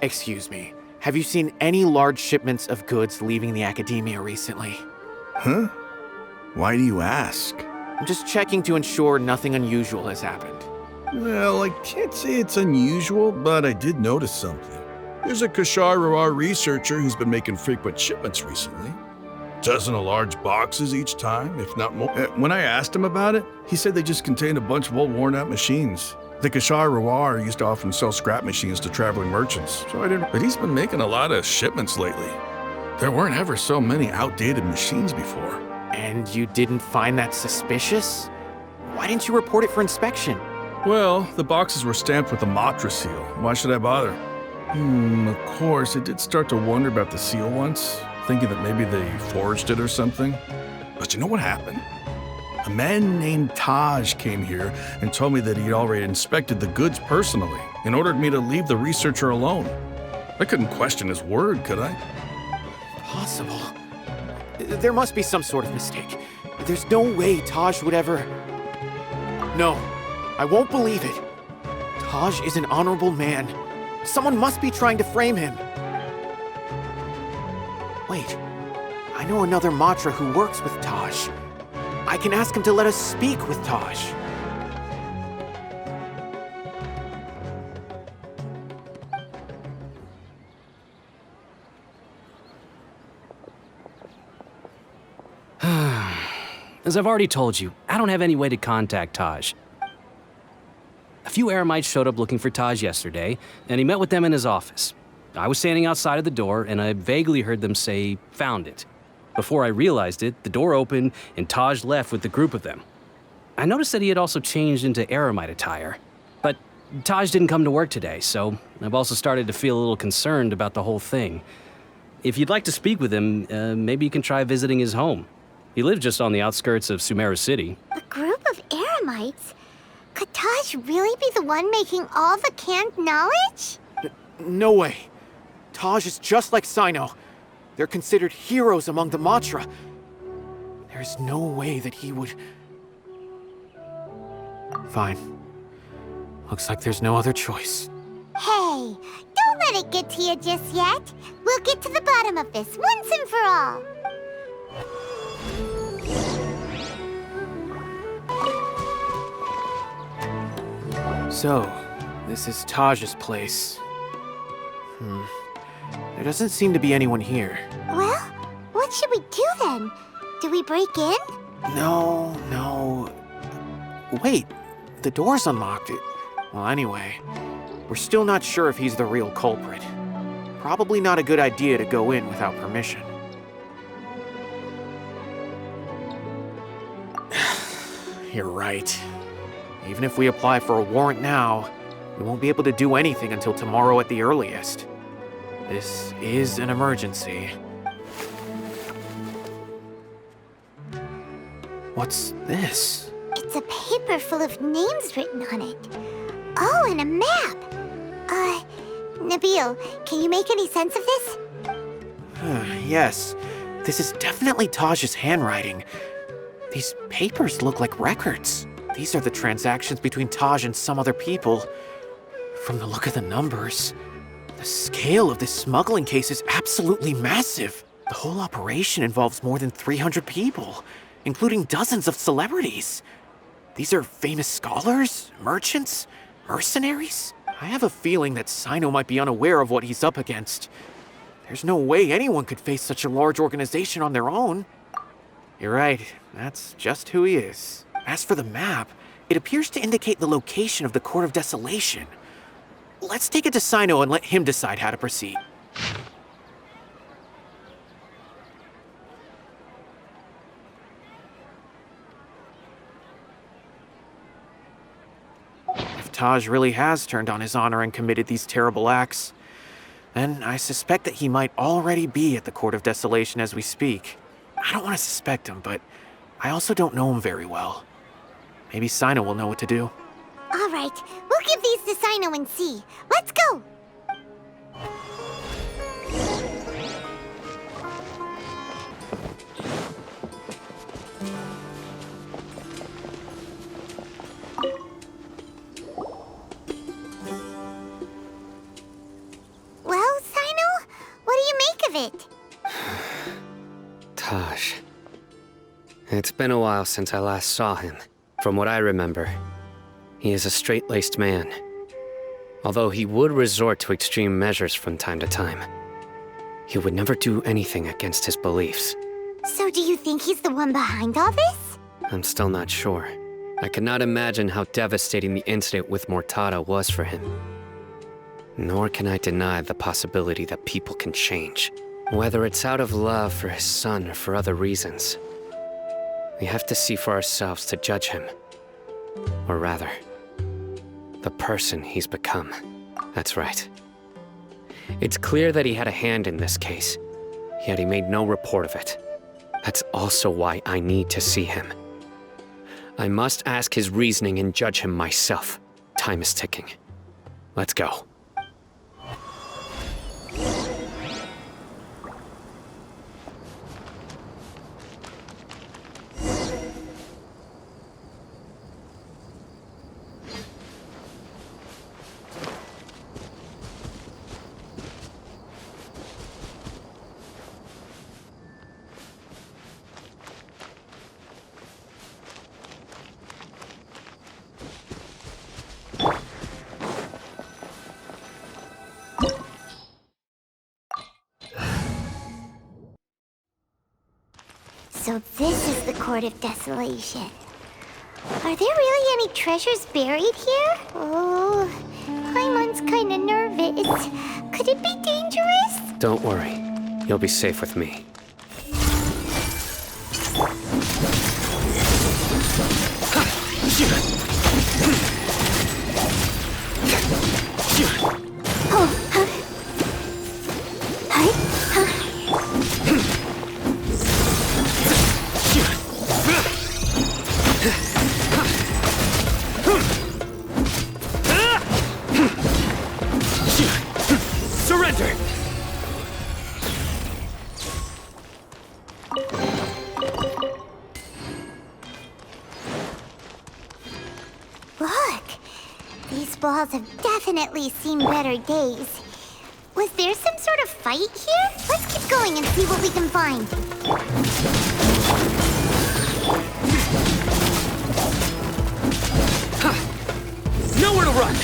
Excuse me. Have you seen any large shipments of goods leaving the academia recently? Huh? Why do you ask? I'm just checking to ensure nothing unusual has happened. Well, I can't say it's unusual, but I did notice something. There's a Kashar researcher who's been making frequent shipments recently. Dozen of large boxes each time, if not more. When I asked him about it, he said they just contained a bunch of old worn-out machines. The Kashar used to often sell scrap machines to traveling merchants, so I didn't. But he's been making a lot of shipments lately. There weren't ever so many outdated machines before. And you didn't find that suspicious? Why didn't you report it for inspection? Well, the boxes were stamped with a Matra seal. Why should I bother? Of course, I did start to wonder about the seal once, thinking that maybe they forged it or something. But you know what happened? A man named Taj came here and told me that he'd already inspected the goods personally and ordered me to leave the researcher alone. I couldn't question his word, could I? Possible. There must be some sort of mistake. There's no way Taj would ever... No, I won't believe it. Taj is an honorable man. Someone must be trying to frame him. Wait, I know another Matra who works with Taj. I can ask him to let us speak with Taj. As I've already told you, I don't have any way to contact Taj. A few eremites showed up looking for Taj yesterday, and he met with them in his office. I was standing outside of the door, and I vaguely heard them say, "Found it." Before I realized it, the door opened, and Taj left with the group of them. I noticed that he had also changed into eremite attire. But Taj didn't come to work today, so I've also started to feel a little concerned about the whole thing. If you'd like to speak with him, maybe you can try visiting his home. He lives just on the outskirts of Sumeru City. A group of eremites? Could Taj really be the one making all the canned knowledge? No way. Taj is just like Sino. They're considered heroes among the Matra. There's no way that he would... Fine. Looks like there's no other choice. Hey, don't let it get to you just yet. We'll get to the bottom of this once and for all. So, this is Taj's place. There doesn't seem to be anyone here. Well, what should we do then? Do we break in? No. Wait, the door's unlocked. Well, anyway, we're still not sure if he's the real culprit. Probably not a good idea to go in without permission. You're right. Even if we apply for a warrant now, we won't be able to do anything until tomorrow at the earliest. This is an emergency. What's this? It's a paper full of names written on it. Oh, and a map. Nabil, can you make any sense of this? Yes, this is definitely Taj's handwriting. These papers look like records. These are the transactions between Taj and some other people. From the look of the numbers, the scale of this smuggling case is absolutely massive. The whole operation involves more than 300 people, including dozens of celebrities. These are famous scholars, merchants, mercenaries. I have a feeling that Sino might be unaware of what he's up against. There's no way anyone could face such a large organization on their own. You're right, that's just who he is. As for the map, it appears to indicate the location of the Court of Desolation. Let's take it to Sino and let him decide how to proceed. If Taj really has turned on his honor and committed these terrible acts, then I suspect that he might already be at the Court of Desolation as we speak. I don't want to suspect him, but I also don't know him very well. Maybe Sino will know what to do. All right, we'll give these to Sino and see. Let's go! Well, of it. Taj. It's been a while since I last saw him. From what I remember, he is a straight-laced man. Although he would resort to extreme measures from time to time, he would never do anything against his beliefs. So do you think he's the one behind all this? I'm still not sure. I cannot imagine how devastating the incident with Mortada was for him. Nor can I deny the possibility that people can change. Whether it's out of love for his son or for other reasons. We have to see for ourselves to judge him. Or rather, the person he's become. That's right. It's clear that he had a hand in this case, yet he made no report of it. That's also why I need to see him. I must ask his reasoning and judge him myself. Time is ticking. Let's go. So this is the Court of Desolation. Are there really any treasures buried here? Oh, Paimon's kinda nervous. Could it be dangerous? Don't worry. You'll be safe with me. Surrender! Look! These walls have definitely seen better days. Was there some sort of fight here? Let's keep going and see what we can find. Nowhere to run!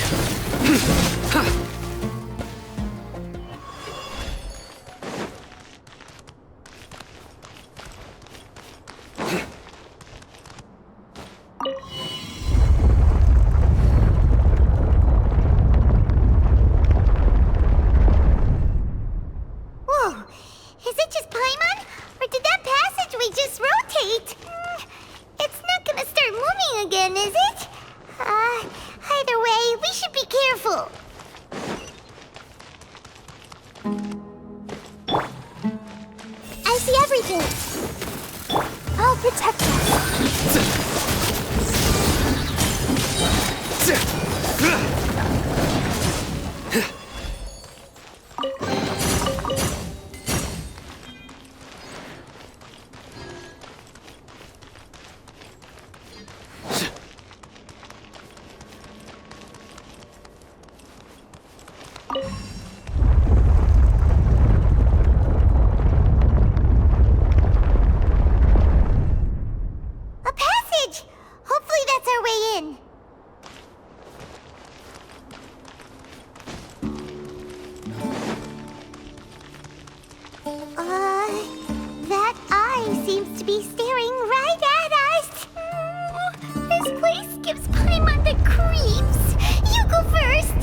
Whoa! Is it just Paimon? Or did that passageway just rotate? It's not gonna start moving again, is it? Either way, we should be careful. I see everything. I'll protect us. A passage! Hopefully that's our way in. That eye seems to be staring right at us. This place gives Paimon the creeps. You go first.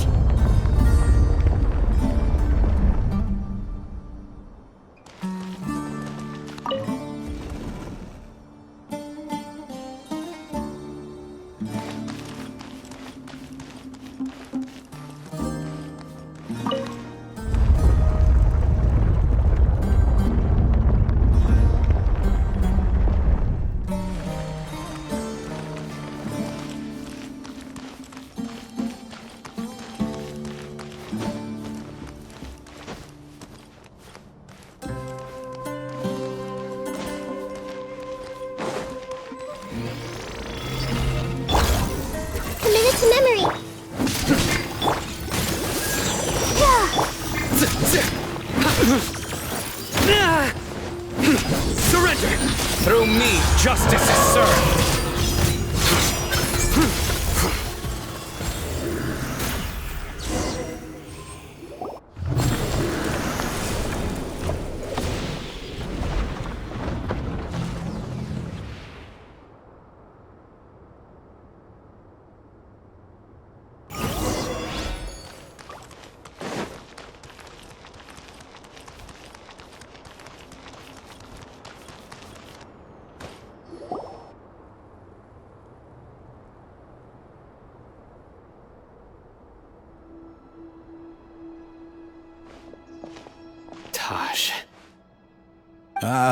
Commit it to memory. Through me, justice is served.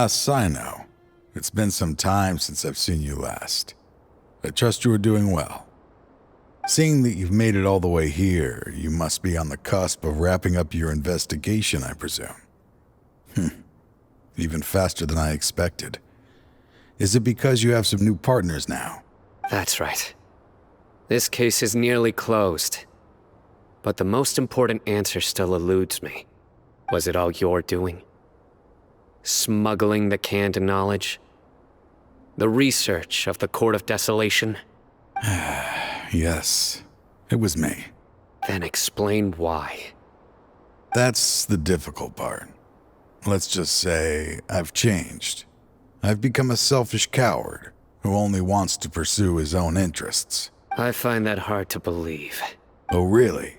Sino. It's been some time since I've seen you last. I trust you are doing well. Seeing that you've made it all the way here, you must be on the cusp of wrapping up your investigation, I presume. Even faster than I expected. Is it because you have some new partners now? That's right. This case is nearly closed. But the most important answer still eludes me. Was it all your doing? Smuggling the canned knowledge? The research of the Court of Desolation? Yes, it was me. Then explain why. That's the difficult part. Let's just say I've changed. I've become a selfish coward who only wants to pursue his own interests. I find that hard to believe. Oh, really?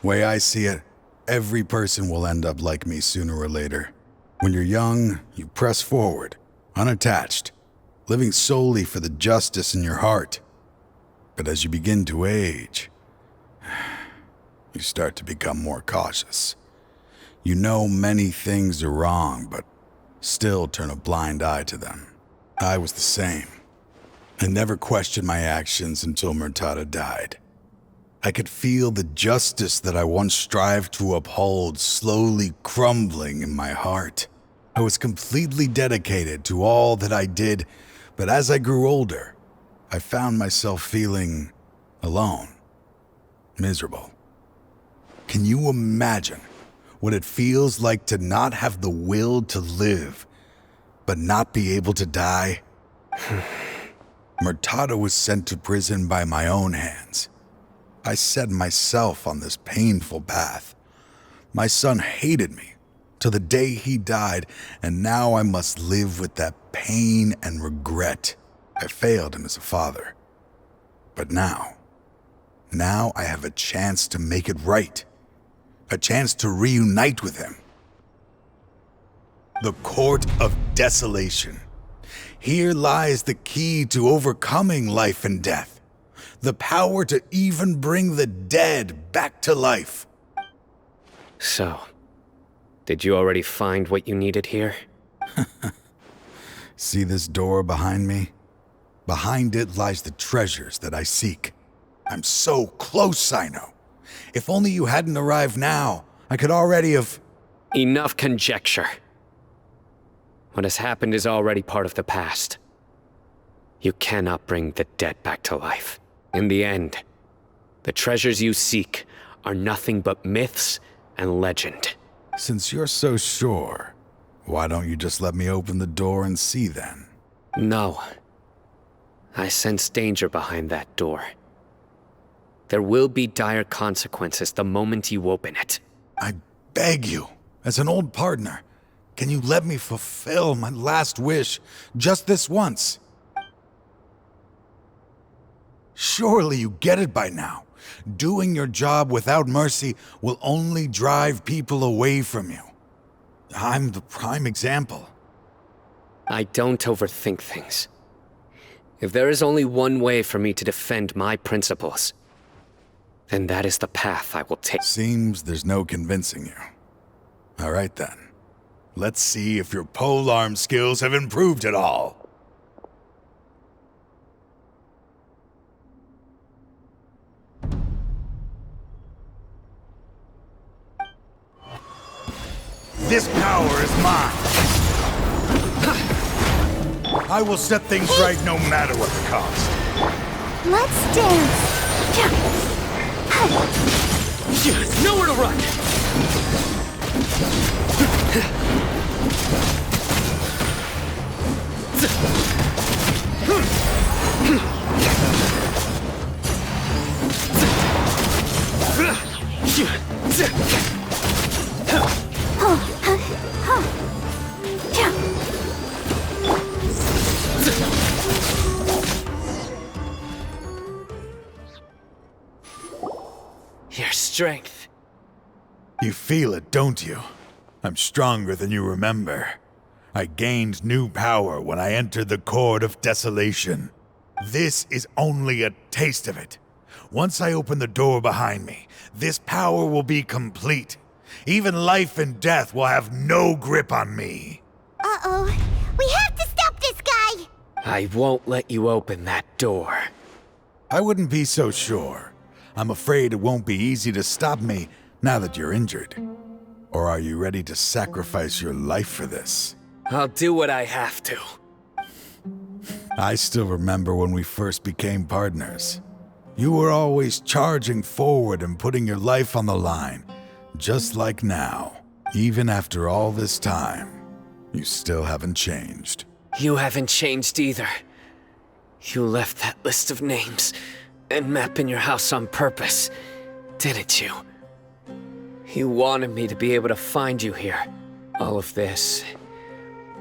Way I see it, every person will end up like me sooner or later. When you're young, you press forward, unattached, living solely for the justice in your heart. But as you begin to age, you start to become more cautious. You know many things are wrong, but still turn a blind eye to them. I was the same. I never questioned my actions until Murtada died. I could feel the justice that I once strived to uphold slowly crumbling in my heart. I was completely dedicated to all that I did, but as I grew older, I found myself feeling alone, miserable. Can you imagine what it feels like to not have the will to live, but not be able to die? Murtada was sent to prison by my own hands. I set myself on this painful path. My son hated me till the day he died, and now I must live with that pain and regret. I failed him as a father. But now I have a chance to make it right. A chance to reunite with him. The Court of Desolation. Here lies the key to overcoming life and death. The power to even bring the dead back to life. So, did you already find what you needed here? See this door behind me? Behind it lies the treasures that I seek. I'm so close, Sino. If only you hadn't arrived now, I could already have... Enough conjecture. What has happened is already part of the past. You cannot bring the dead back to life. In the end, the treasures you seek are nothing but myths and legend. Since you're so sure, why don't you just let me open the door and see then? No. I sense danger behind that door. There will be dire consequences the moment you open it. I beg you, as an old partner, can you let me fulfill my last wish just this once? Surely you get it by now. Doing your job without mercy will only drive people away from you. I'm the prime example. I don't overthink things. If there is only one way for me to defend my principles, then that is the path I will take. Seems there's no convincing you. All right then. Let's see if your polearm skills have improved at all. This power is mine. I will set things right no matter what the cost. Let's dance. Nowhere to run! strength. You feel it, don't you? I'm stronger than you remember. I gained new power when I entered the Court of Desolation. This is only a taste of it. Once I open the door behind me, this power will be complete. Even life and death will have no grip on me. Uh-oh. We have to stop this guy! I won't let you open that door. I wouldn't be so sure. I'm afraid it won't be easy to stop me now that you're injured. Or are you ready to sacrifice your life for this? I'll do what I have to. I still remember when we first became partners. You were always charging forward and putting your life on the line, just like now. Even after all this time, you still haven't changed. You haven't changed either. You left that list of names and map in your house on purpose, didn't you? You wanted me to be able to find you here. All of this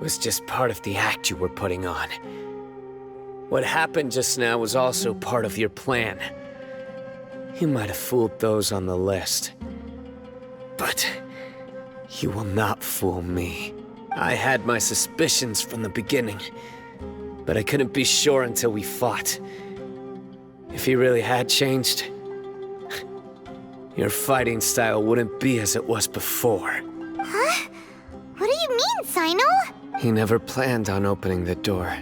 was just part of the act you were putting on. What happened just now was also part of your plan. You might have fooled those on the list, but you will not fool me. I had my suspicions from the beginning, but I couldn't be sure until we fought. If he really had changed, your fighting style wouldn't be as it was before. Huh? What do you mean, Sino? He never planned on opening the door.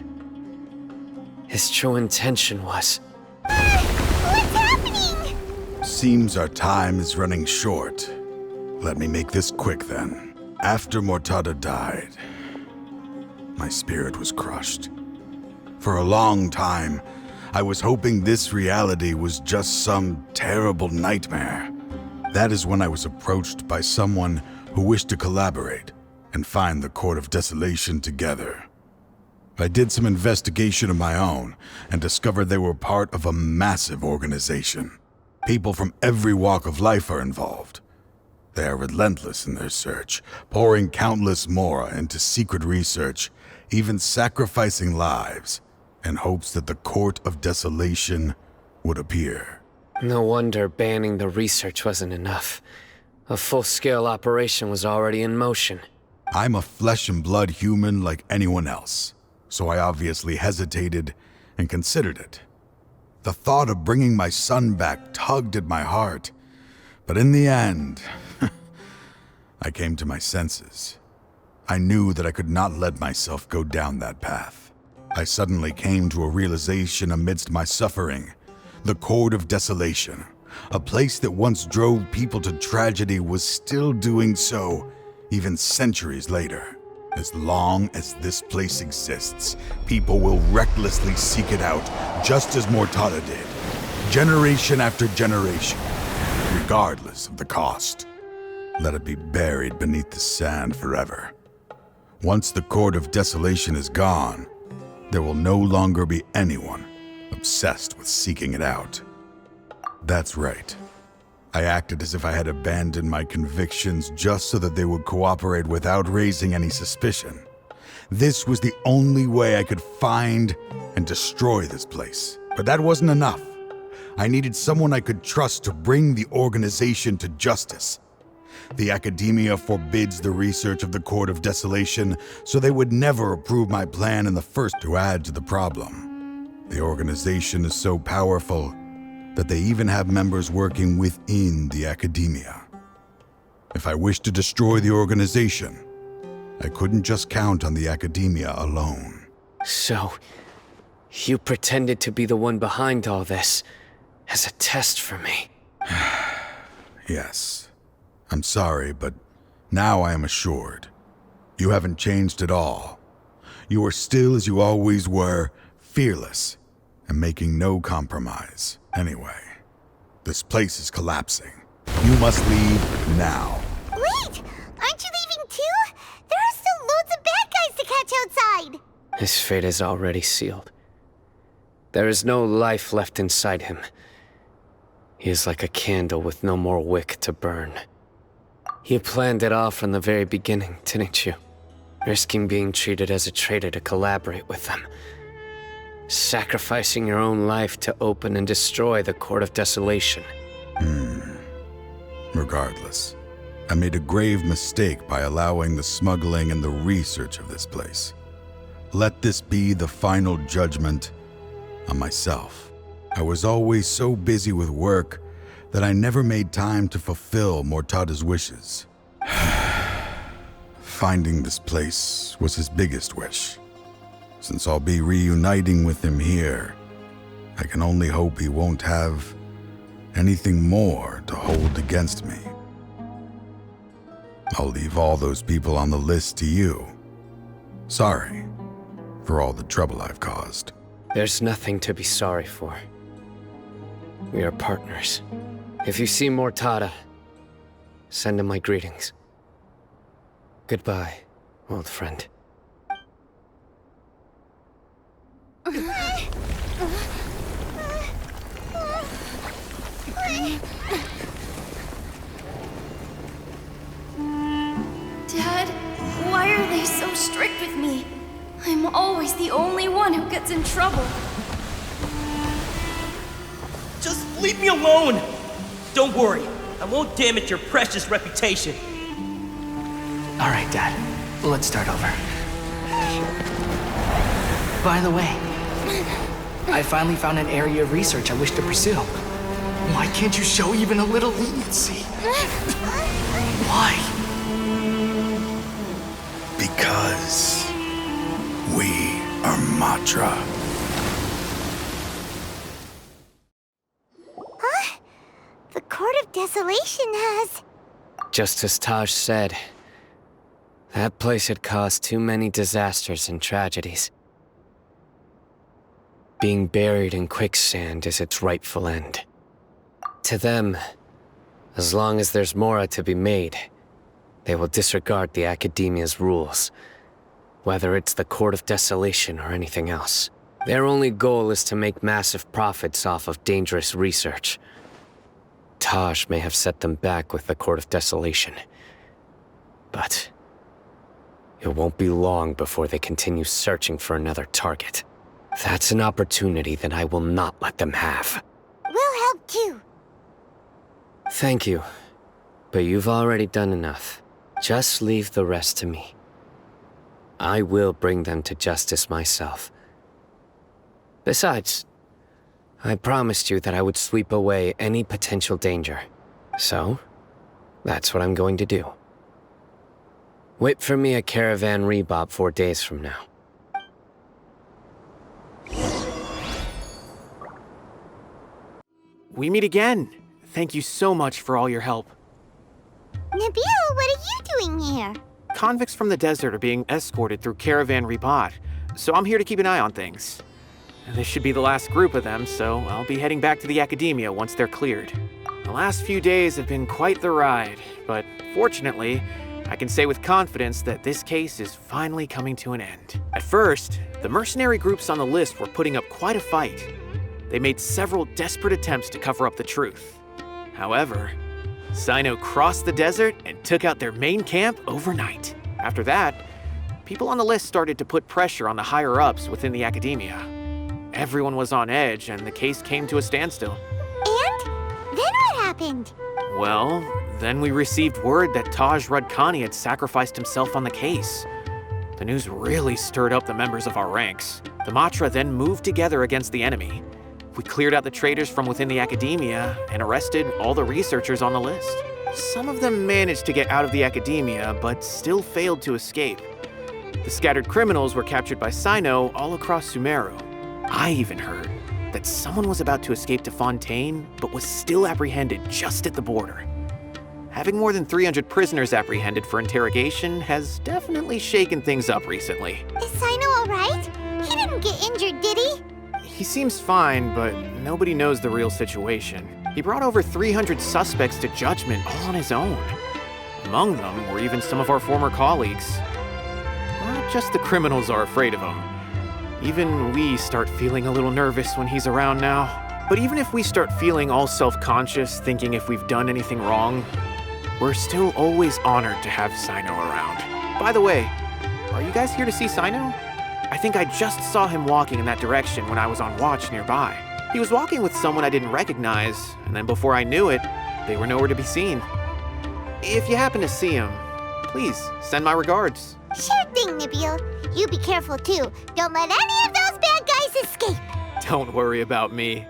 His true intention was... What's happening? Seems our time is running short. Let me make this quick then. After Mortada died, my spirit was crushed. For a long time, I was hoping this reality was just some terrible nightmare. That is when I was approached by someone who wished to collaborate and find the Court of Desolation together. I did some investigation of my own and discovered they were part of a massive organization. People from every walk of life are involved. They are relentless in their search, pouring countless mora into secret research, even sacrificing lives in hopes that the Court of Desolation would appear. No wonder banning the research wasn't enough. A full-scale operation was already in motion. I'm a flesh and blood human like anyone else, so I obviously hesitated and considered it. The thought of bringing my son back tugged at my heart, but in the end, I came to my senses. I knew that I could not let myself go down that path. I suddenly came to a realization amidst my suffering. The Court of Desolation, a place that once drove people to tragedy, was still doing so, even centuries later. As long as this place exists, people will recklessly seek it out, just as Mortada did, generation after generation, regardless of the cost. Let it be buried beneath the sand forever. Once the Court of Desolation is gone, there will no longer be anyone obsessed with seeking it out. That's right. I acted as if I had abandoned my convictions just so that they would cooperate without raising any suspicion. This was the only way I could find and destroy this place. But that wasn't enough. I needed someone I could trust to bring the organization to justice. The academia forbids the research of the Court of Desolation, so they would never approve my plan and the first to add to the problem. The organization is so powerful that they even have members working within the academia. If I wished to destroy the organization, I couldn't just count on the academia alone. So, you pretended to be the one behind all this, as a test for me. Yes. I'm sorry, but now I am assured. You haven't changed at all. You are still as you always were, fearless, and making no compromise. Anyway, this place is collapsing. You must leave now. Wait! Aren't you leaving too? There are still loads of bad guys to catch outside! His fate is already sealed. There is no life left inside him. He is like a candle with no more wick to burn. You planned it all from the very beginning, didn't you? Risking being treated as a traitor to collaborate with them. Sacrificing your own life to open and destroy the Court of Desolation. Regardless, I made a grave mistake by allowing the smuggling and the research of this place. Let this be the final judgment on myself. I was always so busy with work that I never made time to fulfill Mortada's wishes. Finding this place was his biggest wish. Since I'll be reuniting with him here, I can only hope he won't have anything more to hold against me. I'll leave all those people on the list to you. Sorry for all the trouble I've caused. There's nothing to be sorry for. We are partners. If you see Mortada, send him my greetings. Goodbye, old friend. Dad, why are they so strict with me? I'm always the only one who gets in trouble. Just leave me alone! Don't worry, I won't damage your precious reputation. All right, Dad. Let's start over. By the way, I finally found an area of research I wish to pursue. Why can't you show even a little leniency? Why? Because we are Matra. Huh? The Court of Desolation has... Just as Taj said, that place had caused too many disasters and tragedies. Being buried in quicksand is its rightful end. To them, as long as there's more to be made, they will disregard the Academia's rules, whether it's the Court of Desolation or anything else. Their only goal is to make massive profits off of dangerous research. Taj may have set them back with the Court of Desolation, but it won't be long before they continue searching for another target. That's an opportunity that I will not let them have. We'll help too. Thank you, but you've already done enough. Just leave the rest to me. I will bring them to justice myself. Besides, I promised you that I would sweep away any potential danger. So, that's what I'm going to do. Wait for me at Caravan Rebop 4 days from now. We meet again. Thank you so much for all your help. Nabil, what are you doing here? Convicts from the desert are being escorted through Caravan Rebot, so I'm here to keep an eye on things. This should be the last group of them, so I'll be heading back to the Academia once they're cleared. The last few days have been quite the ride, but fortunately, I can say with confidence that this case is finally coming to an end. At first, the mercenary groups on the list were putting up quite a fight. They made several desperate attempts to cover up the truth. However, Cyno crossed the desert and took out their main camp overnight. After that, people on the list started to put pressure on the higher-ups within the Academia. Everyone was on edge, and the case came to a standstill. And? Then what happened? Well, then we received word that Taj Rudkani had sacrificed himself on the case. The news really stirred up the members of our ranks. The Matra then moved together against the enemy. We cleared out the traitors from within the Academia and arrested all the researchers on the list. Some of them managed to get out of the Academia, but still failed to escape. The scattered criminals were captured by Cyno all across Sumeru. I even heard that someone was about to escape to Fontaine, but was still apprehended just at the border. Having more than 300 prisoners apprehended for interrogation has definitely shaken things up recently. Is Cyno alright? He didn't get injured, did he? He seems fine, but nobody knows the real situation. He brought over 300 suspects to judgment all on his own. Among them were even some of our former colleagues. Not just the criminals are afraid of him. Even we start feeling a little nervous when he's around now. But even if we start feeling all self-conscious, thinking if we've done anything wrong, we're still always honored to have Cyno around. By the way, are you guys here to see Cyno? I think I just saw him walking in that direction when I was on watch nearby. He was walking with someone I didn't recognize, and then before I knew it, they were nowhere to be seen. If you happen to see him, please send my regards. Sure thing, Nibule. You be careful too. Don't let any of those bad guys escape. Don't worry about me.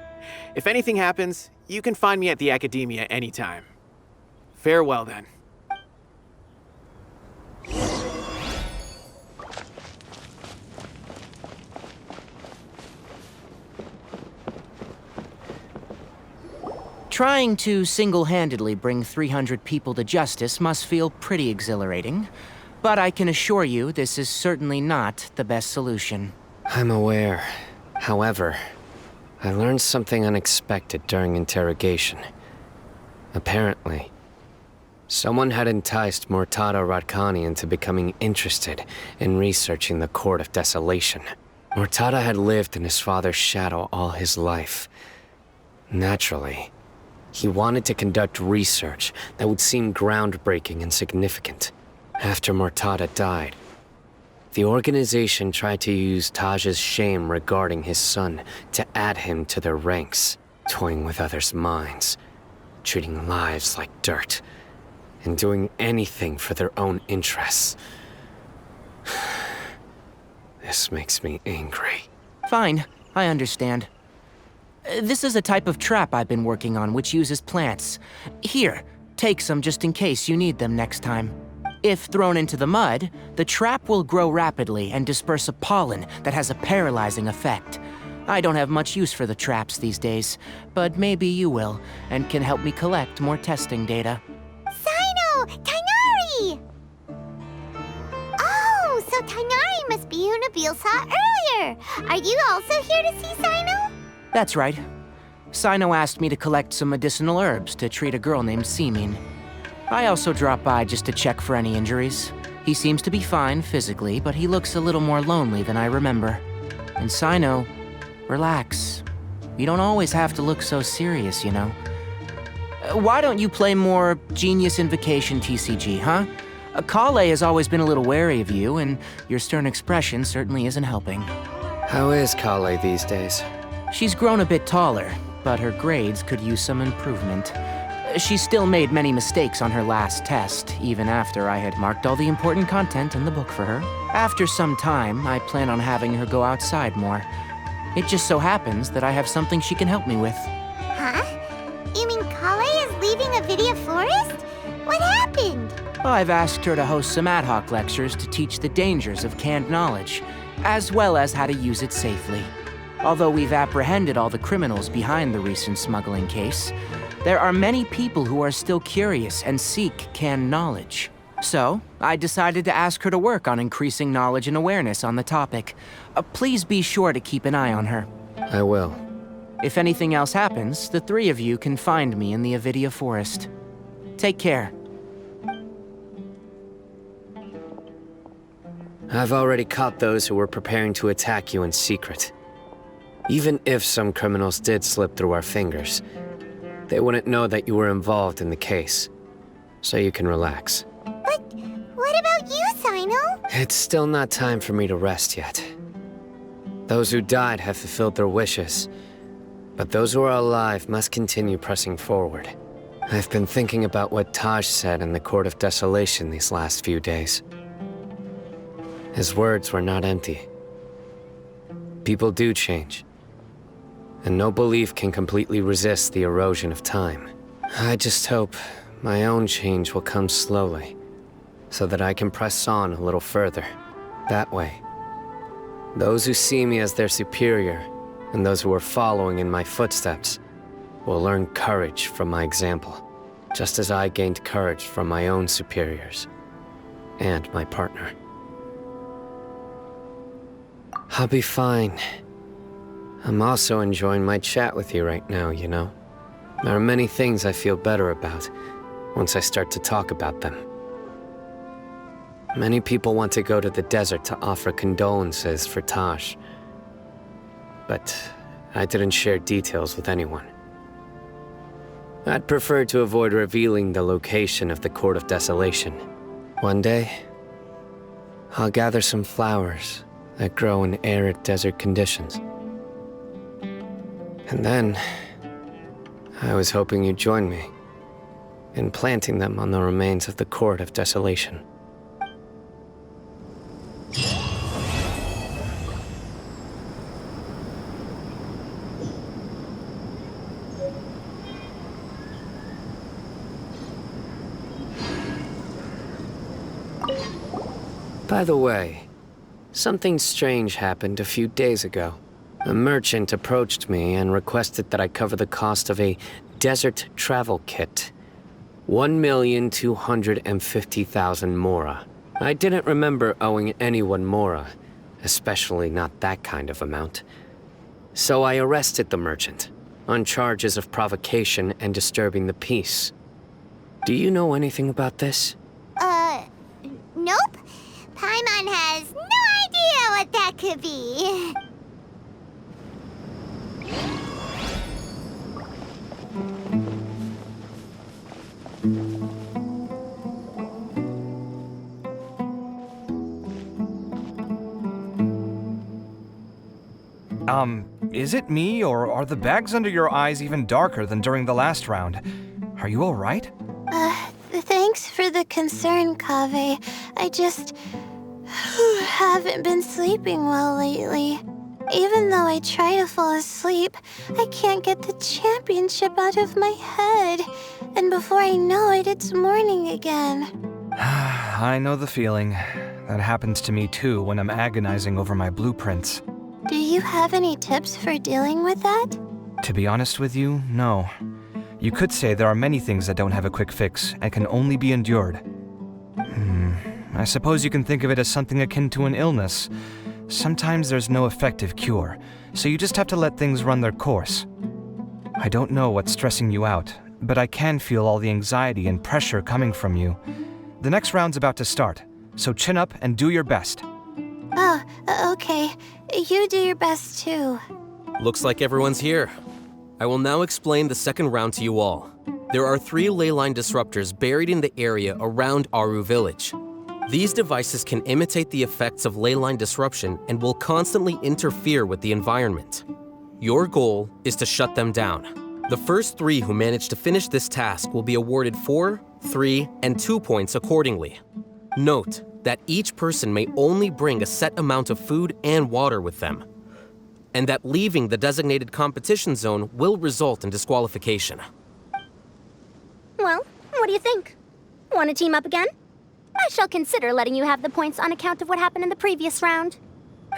If anything happens, you can find me at the Academia anytime. Farewell then. Trying to single-handedly bring 300 people to justice must feel pretty exhilarating, but I can assure you this is certainly not the best solution. I'm aware. However, I learned something unexpected during interrogation. Apparently, someone had enticed Mortada Radkani into becoming interested in researching the Court of Desolation. Mortada had lived in his father's shadow all his life. Naturally, he wanted to conduct research that would seem groundbreaking and significant. After Mortada died, the organization tried to use Taj's shame regarding his son to add him to their ranks, toying with others' minds, treating lives like dirt, and doing anything for their own interests. This makes me angry. Fine, I understand. This is a type of trap I've been working on which uses plants. Here, take some just in case you need them next time. If thrown into the mud, the trap will grow rapidly and disperse a pollen that has a paralyzing effect. I don't have much use for the traps these days, but maybe you will, and can help me collect more testing data. Sino! Tighnari! Oh, so Tighnari must be who Nibule saw earlier. Are you also here to see Sino? That's right. Sino asked me to collect some medicinal herbs to treat a girl named Simin. I also dropped by just to check for any injuries. He seems to be fine physically, but he looks a little more lonely than I remember. And Sino, relax. You don't always have to look so serious, you know. Why don't you play more Genius Invocation TCG, huh? Kale has always been a little wary of you, and your stern expression certainly isn't helping. How is Kale these days? She's grown a bit taller, but her grades could use some improvement. She still made many mistakes on her last test, even after I had marked all the important content in the book for her. After some time, I plan on having her go outside more. It just so happens that I have something she can help me with. Huh? You mean Kale is leaving Avidia Forest? What happened? I've asked her to host some ad hoc lectures to teach the dangers of canned knowledge, as well as how to use it safely. Although we've apprehended all the criminals behind the recent smuggling case, there are many people who are still curious and seek canned knowledge. So, I decided to ask her to work on increasing knowledge and awareness on the topic. Please be sure to keep an eye on her. I will. If anything else happens, the three of you can find me in the Avidia Forest. Take care. I've already caught those who were preparing to attack you in secret. Even if some criminals did slip through our fingers, they wouldn't know that you were involved in the case. So you can relax. But what about you, Sino? It's still not time for me to rest yet. Those who died have fulfilled their wishes, but those who are alive must continue pressing forward. I've been thinking about what Taj said in the Court of Desolation these last few days. His words were not empty. People do change, and no belief can completely resist the erosion of time. I just hope my own change will come slowly, so that I can press on a little further. That way, those who see me as their superior, and those who are following in my footsteps, will learn courage from my example, just as I gained courage from my own superiors, and my partner. I'll be fine. I'm also enjoying my chat with you right now, you know. There are many things I feel better about once I start to talk about them. Many people want to go to the desert to offer condolences for Taj, but I didn't share details with anyone. I'd prefer to avoid revealing the location of the Court of Desolation. One day, I'll gather some flowers that grow in arid desert conditions. And then, I was hoping you'd join me and planting them on the remains of the Court of Desolation. By the way, something strange happened a few days ago. A merchant approached me and requested that I cover the cost of a desert travel kit. 1,250,000 mora. I didn't remember owing anyone mora, especially not that kind of amount. So I arrested the merchant, on charges of provocation and disturbing the peace. Do you know anything about this? Nope. Paimon has no idea what that could be. Is it me, or are the bags under your eyes even darker than during the last round? Are you alright? Thanks for the concern, Kaveh. I just haven't been sleeping well lately. Even though I try to fall asleep, I can't get the championship out of my head. And before I know it, it's morning again. I know the feeling. That happens to me too when I'm agonizing over my blueprints. Do you have any tips for dealing with that? To be honest with you, no. You could say there are many things that don't have a quick fix and can only be endured. I suppose you can think of it as something akin to an illness. Sometimes there's no effective cure, so you just have to let things run their course. I don't know what's stressing you out, but I can feel all the anxiety and pressure coming from you. The next round's about to start, so chin up and do your best. Oh, okay. You do your best too. Looks like everyone's here. I will now explain the second round to you all. There are 3 leyline disruptors buried in the area around Aru Village. These devices can imitate the effects of leyline disruption and will constantly interfere with the environment. Your goal is to shut them down. The first 3 who manage to finish this task will be awarded 4, 3, and 2 points accordingly. Note that each person may only bring a set amount of food and water with them, and that leaving the designated competition zone will result in disqualification. Well, what do you think? Want to team up again? I shall consider letting you have the points on account of what happened in the previous round.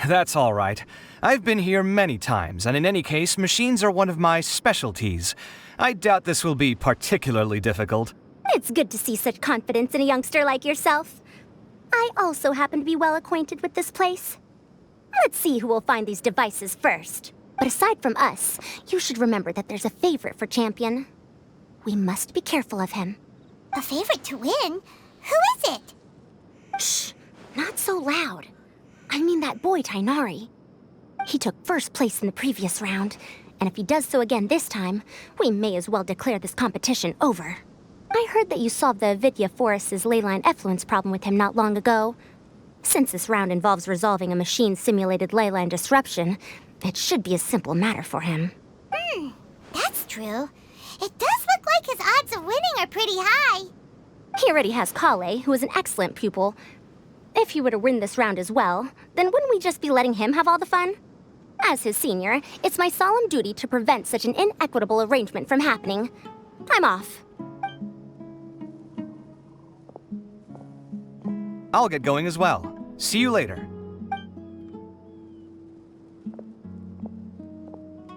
That's all right. I've been here many times, and in any case, machines are one of my specialties. I doubt this will be particularly difficult. It's good to see such confidence in a youngster like yourself. I also happen to be well acquainted with this place. Let's see who will find these devices first. But aside from us, you should remember that there's a favorite for Champion. We must be careful of him. A favorite to win? Who is it? Shh, not so loud. I mean that boy, Tainari. He took first place in the previous round, and if he does so again this time, we may as well declare this competition over. I heard that you solved the Vidya Forest's leyline effluence problem with him not long ago. Since this round involves resolving a machine-simulated leyline disruption, it should be a simple matter for him. That's true. It does look like his odds of winning are pretty high. He already has Kale, who is an excellent pupil. If he were to win this round as well, then wouldn't we just be letting him have all the fun? As his senior, it's my solemn duty to prevent such an inequitable arrangement from happening. I'm off. I'll get going as well. See you later.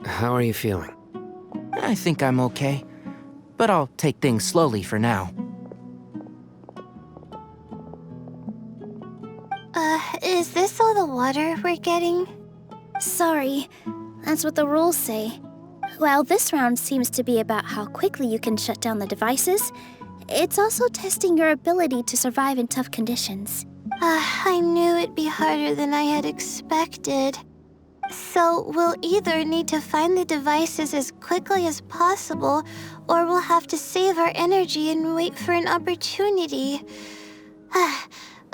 How are you feeling? I think I'm okay, but I'll take things slowly for now. Is this all the water we're getting? Sorry, that's what the rules say. While this round seems to be about how quickly you can shut down the devices, it's also testing your ability to survive in tough conditions. I knew it'd be harder than I had expected. So we'll either need to find the devices as quickly as possible, or we'll have to save our energy and wait for an opportunity.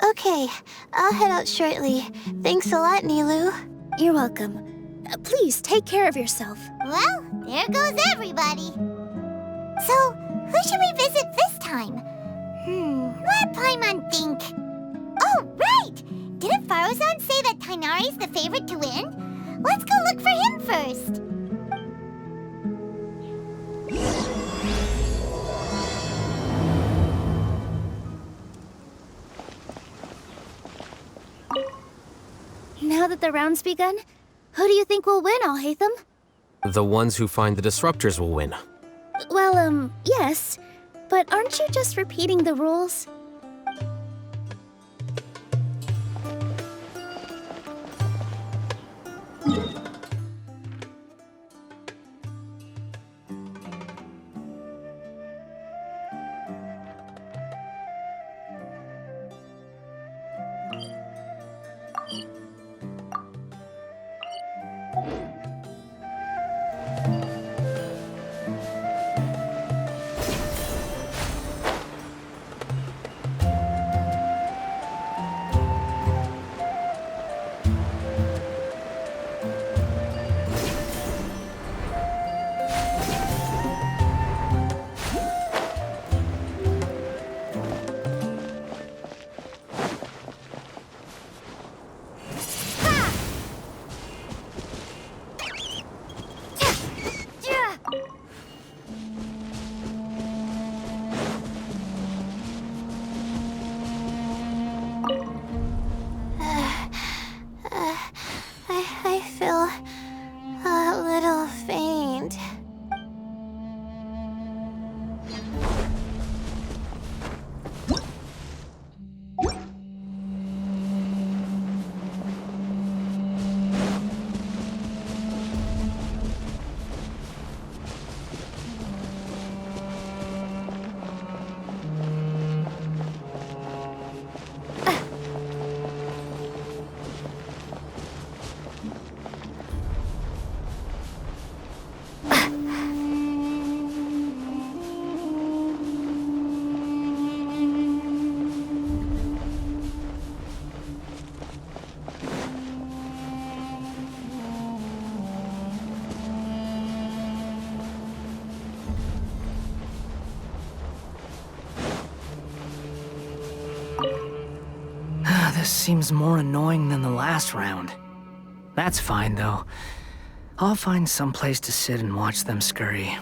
Okay, I'll head out shortly. Thanks a lot, Nilu. You're welcome. Please take care of yourself. Well, there goes everybody. So, who should we visit this time. Let Paimon think. Oh, right! Didn't Farozan say that Tighnari's the favorite to win? Let's go look for him first. Now that the round's begun, who do you think will win, Alhaitham? The ones who find the disruptors will win. Well, yes. But aren't you just repeating the rules? I feel a little faint. This seems more annoying than the last round. That's fine, though. I'll find some place to sit and watch them scurry.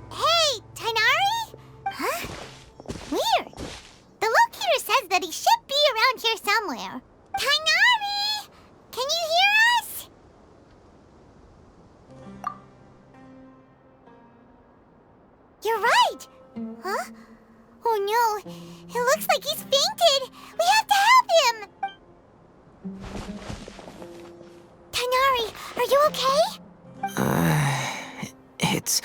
Hey, Tighnari? Huh? Weird. The locator says that he should be around here somewhere. Tighnari! Can you hear us? You're right! Huh? Oh no, it looks like he's fainted! We have to help him! Tighnari, are you okay? It's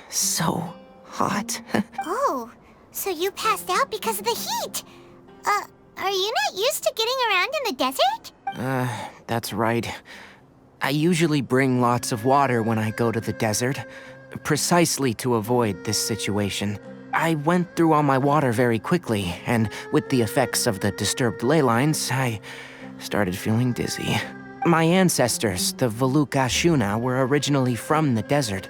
so hot. Oh, so you passed out because of the heat? Are you not used to getting around in the desert? That's right. I usually bring lots of water when I go to the desert, precisely to avoid this situation. I went through all my water very quickly, and with the effects of the disturbed ley lines, I started feeling dizzy. My ancestors, the Veluka Shuna, were originally from the desert.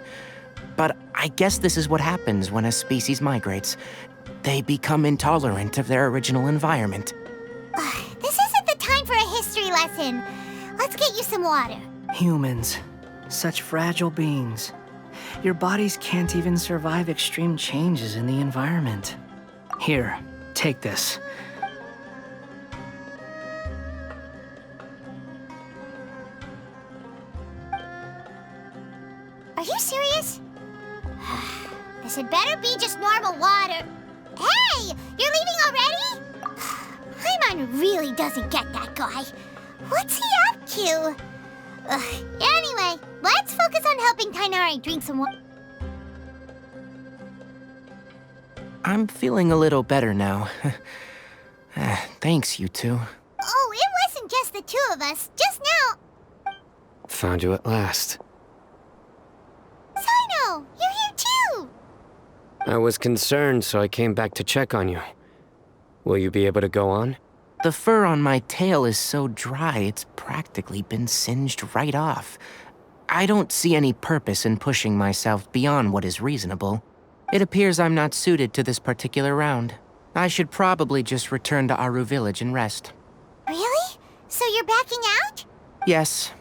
But I guess this is what happens when a species migrates. They become intolerant of their original environment. This isn't the time for a history lesson. Let's get you some water. Humans, such fragile beings. Your bodies can't even survive extreme changes in the environment. Here, take this. Are you serious? This had better be just normal water. Hey! You're leaving already? Paimon really doesn't get that guy. What's he up to? Anyway, let's focus on helping Tighnari drink some water. I'm feeling a little better now. Thanks, you two. Oh, it wasn't just the two of us. Just now. Found you at last. Sino, you're here too. I was concerned, so I came back to check on you. Will you be able to go on? The fur on my tail is so dry, it's practically been singed right off. I don't see any purpose in pushing myself beyond what is reasonable. It appears I'm not suited to this particular round. I should probably just return to Aru Village and rest. Really? So you're backing out? Yes.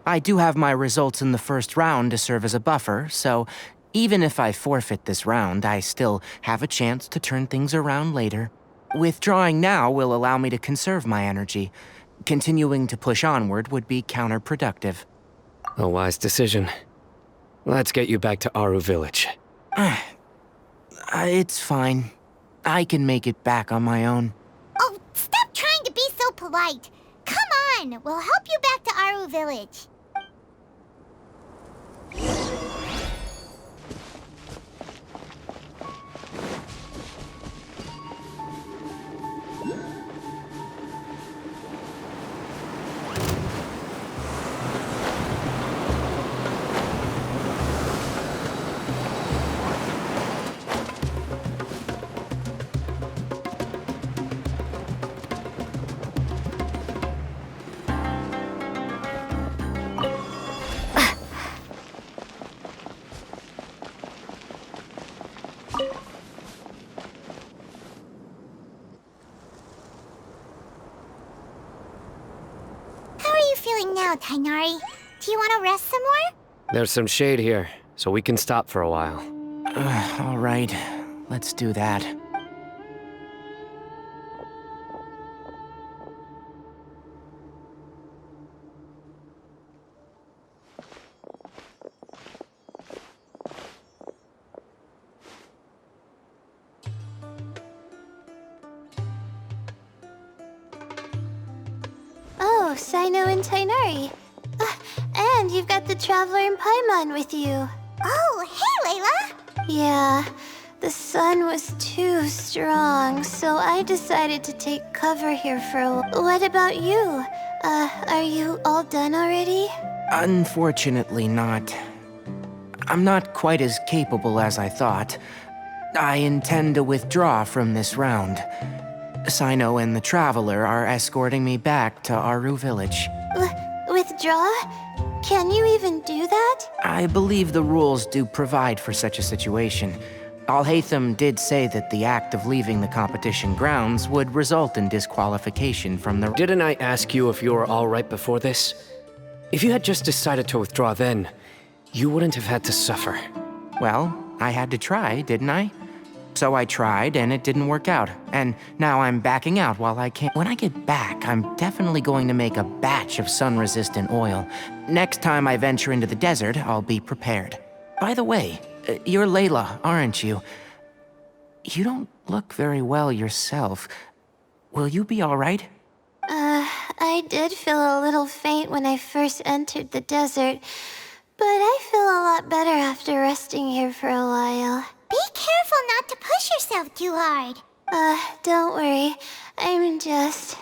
I do have my results in the first round to serve as a buffer, so even if I forfeit this round, I still have a chance to turn things around later. Withdrawing now will allow me to conserve my energy. Continuing to push onward would be counterproductive. A wise decision. Let's get you back to Aru Village. It's fine. I can make it back on my own. Oh, stop trying to be so polite. Come on, we'll help you back to Aru Village. Now, Tighnari. Do you want to rest some more? There's some shade here, so we can stop for a while. All right, let's do that. Oh, Sino and Tighnari. And you've got the Traveler and Paimon with you. Oh, hey, Layla! Yeah, the sun was too strong, so I decided to take cover here for a while. What about you? Are you all done already? Unfortunately not. I'm not quite as capable as I thought. I intend to withdraw from this round. Sino and the Traveler are escorting me back to Aru Village. Withdraw? Can you even do that? I believe the rules do provide for such a situation. Alhaitham did say that the act of leaving the competition grounds would result in disqualification from the— Didn't I ask you if you were all right before this? If you had just decided to withdraw then, you wouldn't have had to suffer. Well, I had to try, didn't I? So I tried, and it didn't work out. And now I'm backing out while I can't. When I get back, I'm definitely going to make a batch of sun-resistant oil. Next time I venture into the desert, I'll be prepared. By the way, you're Layla, aren't you? You don't look very well yourself. Will you be all right? I did feel a little faint when I first entered the desert, but I feel a lot better after resting here for a while. Be careful not to push yourself too hard. Don't worry. I'm just...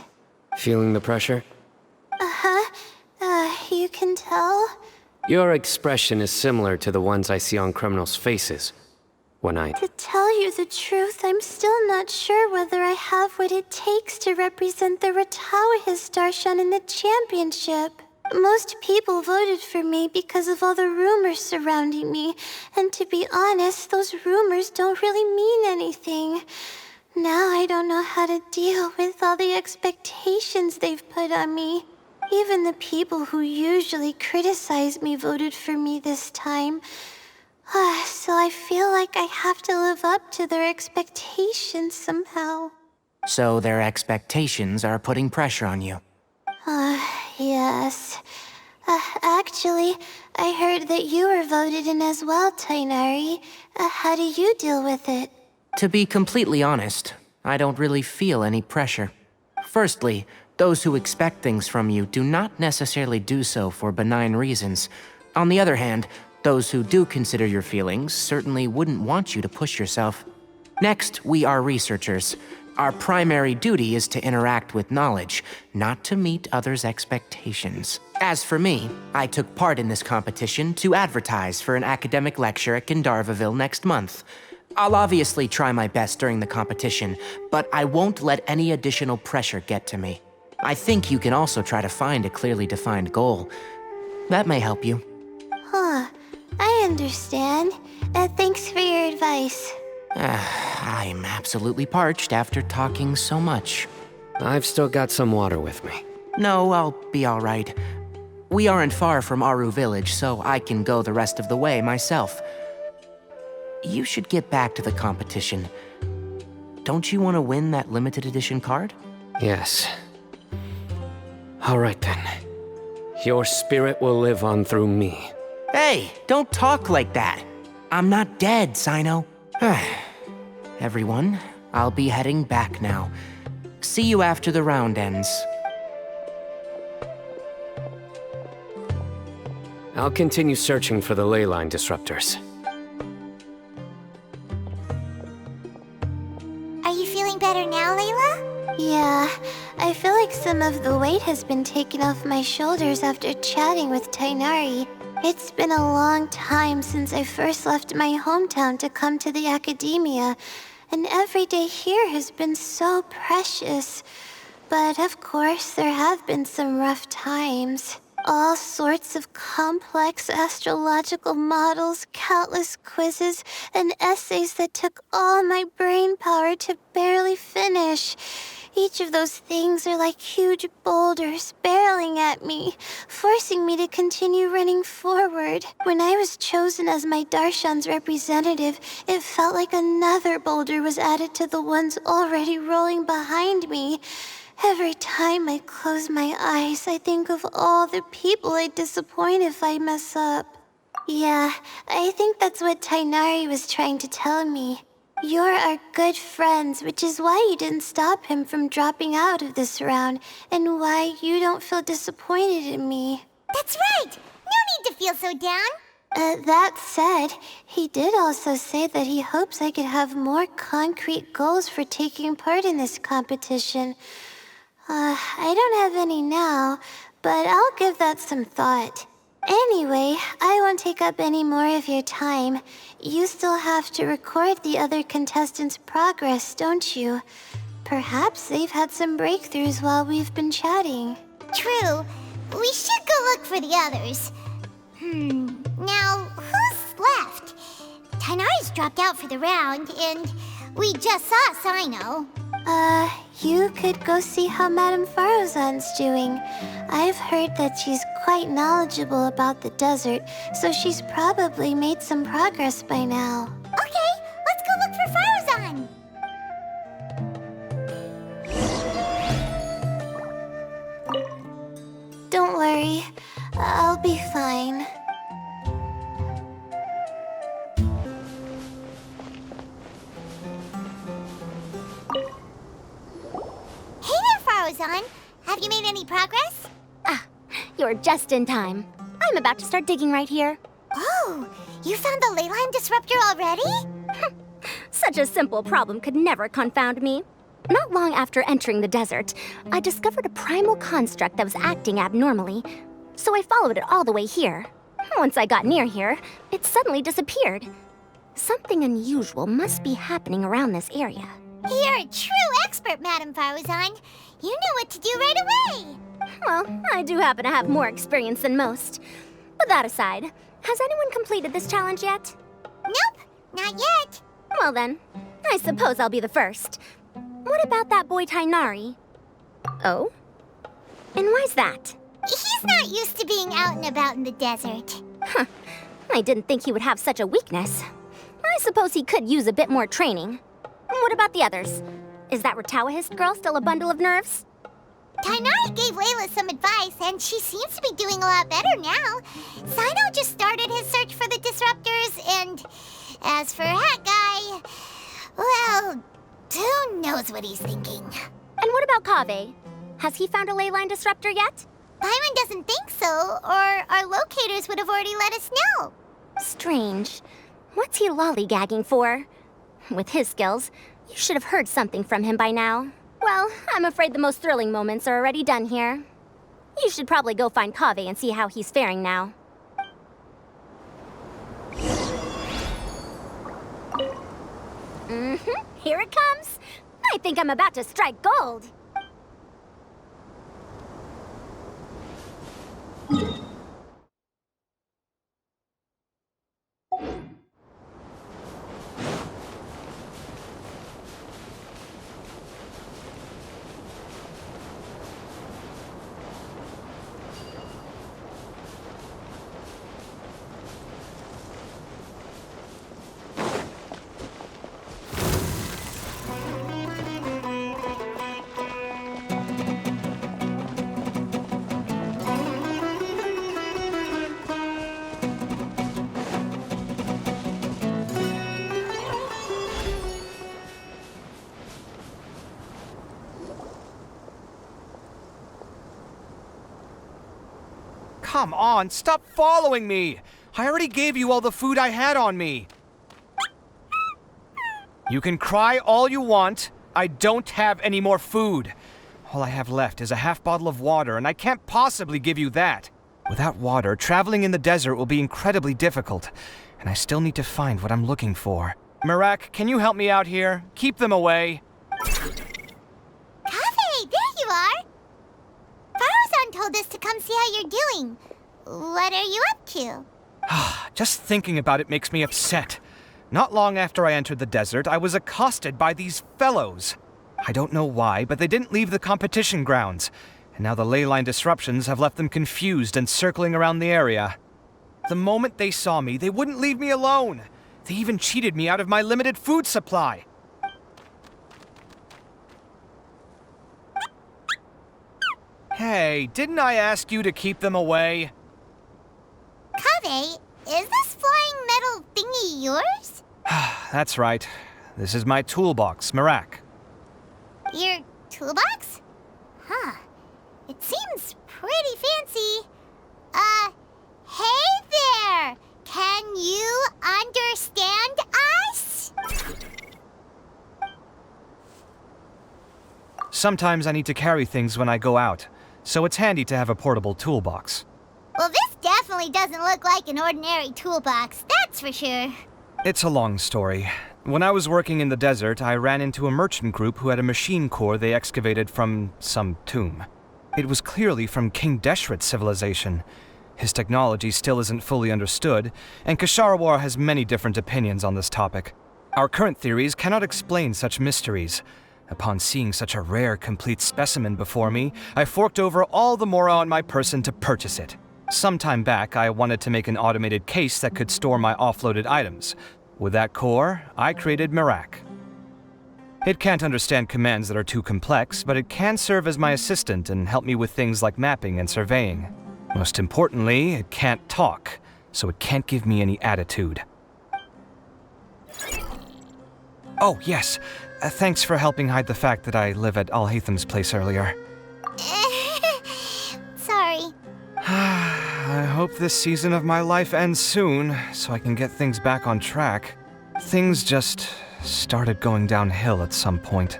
Feeling the pressure? You can tell? Your expression is similar to the ones I see on criminals' faces. To tell you the truth, I'm still not sure whether I have what it takes to represent the Ratawa Darshan in the championship. Most people voted for me because of all the rumors surrounding me, and to be honest, those rumors don't really mean anything. Now I don't know how to deal with all the expectations they've put on me. Even the people who usually criticize me voted for me this time. So I feel like I have to live up to their expectations somehow. So their expectations are putting pressure on you? Yes. Actually, I heard that you were voted in as well, Tighnari. How do you deal with it? To be completely honest, I don't really feel any pressure. Firstly, those who expect things from you do not necessarily do so for benign reasons. On the other hand, those who do consider your feelings certainly wouldn't want you to push yourself. Next, we are researchers. Our primary duty is to interact with knowledge, not to meet others' expectations. As for me, I took part in this competition to advertise for an academic lecture at Gandharvaville next month. I'll obviously try my best during the competition, but I won't let any additional pressure get to me. I think you can also try to find a clearly defined goal. That may help you. Huh. I understand. Thanks for your advice. I'm absolutely parched after talking so much. I've still got some water with me. No, I'll be all right. We aren't far from Aru Village, so I can go the rest of the way myself. You should get back to the competition. Don't you want to win that limited edition card? Yes. All right then. Your spirit will live on through me. Hey, don't talk like that. I'm not dead, Sino. Everyone, I'll be heading back now. See you after the round ends. I'll continue searching for the ley line disruptors. Are you feeling better now, Layla? Yeah, I feel like some of the weight has been taken off my shoulders after chatting with Tighnari. It's been a long time since I first left my hometown to come to the academia, and every day here has been so precious. But of course, there have been some rough times. All sorts of complex astrological models, countless quizzes, and essays that took all my brain power to barely finish. Each of those things are like huge boulders barreling at me, forcing me to continue running forward. When I was chosen as my Darshan's representative, it felt like another boulder was added to the ones already rolling behind me. Every time I close my eyes, I think of all the people I'd disappoint if I mess up. Yeah, I think that's what Tighnari was trying to tell me. You're our good friends, which is why you didn't stop him from dropping out of this round, and why you don't feel disappointed in me. That's right! No need to feel so down! That said, he did also say that he hopes I could have more concrete goals for taking part in this competition. I don't have any now, but I'll give that some thought. Anyway, I won't take up any more of your time. You still have to record the other contestants' progress, don't you? Perhaps they've had some breakthroughs while we've been chatting. True. We should go look for the others. Now, who's left? Tighnari's dropped out for the round, and we just saw Sino. You could go see how Madame Farozan's doing. I've heard that she's quite knowledgeable about the desert, so she's probably made some progress by now. Okay, let's go look for Farozan! Don't worry, I'll be fine. Hey there, Farozan! Have you made any progress? You're just in time. I'm about to start digging right here. Oh, you found the ley line disruptor already? Such a simple problem could never confound me. Not long after entering the desert, I discovered a primal construct that was acting abnormally, so I followed it all the way here. Once I got near here, it suddenly disappeared. Something unusual must be happening around this area. You're a true expert, Madame Farozan. You knew what to do right away. Well, I do happen to have more experience than most. But that aside, has anyone completed this challenge yet? Nope, not yet. Well then, I suppose I'll be the first. What about that boy Tighnari? Oh? And why's that? He's not used to being out and about in the desert. Huh. I didn't think he would have such a weakness. I suppose he could use a bit more training. What about the others? Is that Ratawahist girl still a bundle of nerves? Tighnari gave Layla some advice, and she seems to be doing a lot better now. Sino just started his search for the disruptors, and as for that guy, well, who knows what he's thinking. And what about Kaveh? Has he found a ley line disruptor yet? Paimon doesn't think so, or our locators would have already let us know. Strange. What's he lollygagging for? With his skills, you should have heard something from him by now. Well, I'm afraid the most thrilling moments are already done here. You should probably go find Kaveh and see how he's faring now. Here it comes. I think I'm about to strike gold. Come on, stop following me! I already gave you all the food I had on me. You can cry all you want. I don't have any more food. All I have left is a half bottle of water, and I can't possibly give you that. Without water, traveling in the desert will be incredibly difficult, and I still need to find what I'm looking for. Merak, can you help me out here? Keep them away. Kaveh, there you are! Farozan told us to come see how you're doing. What are you up to? Just thinking about it makes me upset. Not long after I entered the desert, I was accosted by these fellows. I don't know why, but they didn't leave the competition grounds, and now the leyline disruptions have left them confused and circling around the area. The moment they saw me, they wouldn't leave me alone. They even cheated me out of my limited food supply. Hey, didn't I ask you to keep them away? Kaveh, is this flying metal thingy yours? That's right. This is my toolbox, Merak. Your toolbox? Huh. It seems pretty fancy. Hey there! Can you understand us? Sometimes I need to carry things when I go out, so it's handy to have a portable toolbox. Well, this definitely doesn't look like an ordinary toolbox, that's for sure. It's a long story. When I was working in the desert, I ran into a merchant group who had a machine core they excavated from some tomb. It was clearly from King Deshret's civilization. His technology still isn't fully understood, and Ksharawar has many different opinions on this topic. Our current theories cannot explain such mysteries. Upon seeing such a rare, complete specimen before me, I forked over all the mora on my person to purchase it. Some time back, I wanted to make an automated case that could store my offloaded items. With that core, I created Merak. It can't understand commands that are too complex, but it can serve as my assistant and help me with things like mapping and surveying. Most importantly, it can't talk, so it can't give me any attitude. Oh, yes. Thanks for helping hide the fact that I live at Alhatham's place earlier. Sorry. I hope this season of my life ends soon, so I can get things back on track. Things just started going downhill at some point.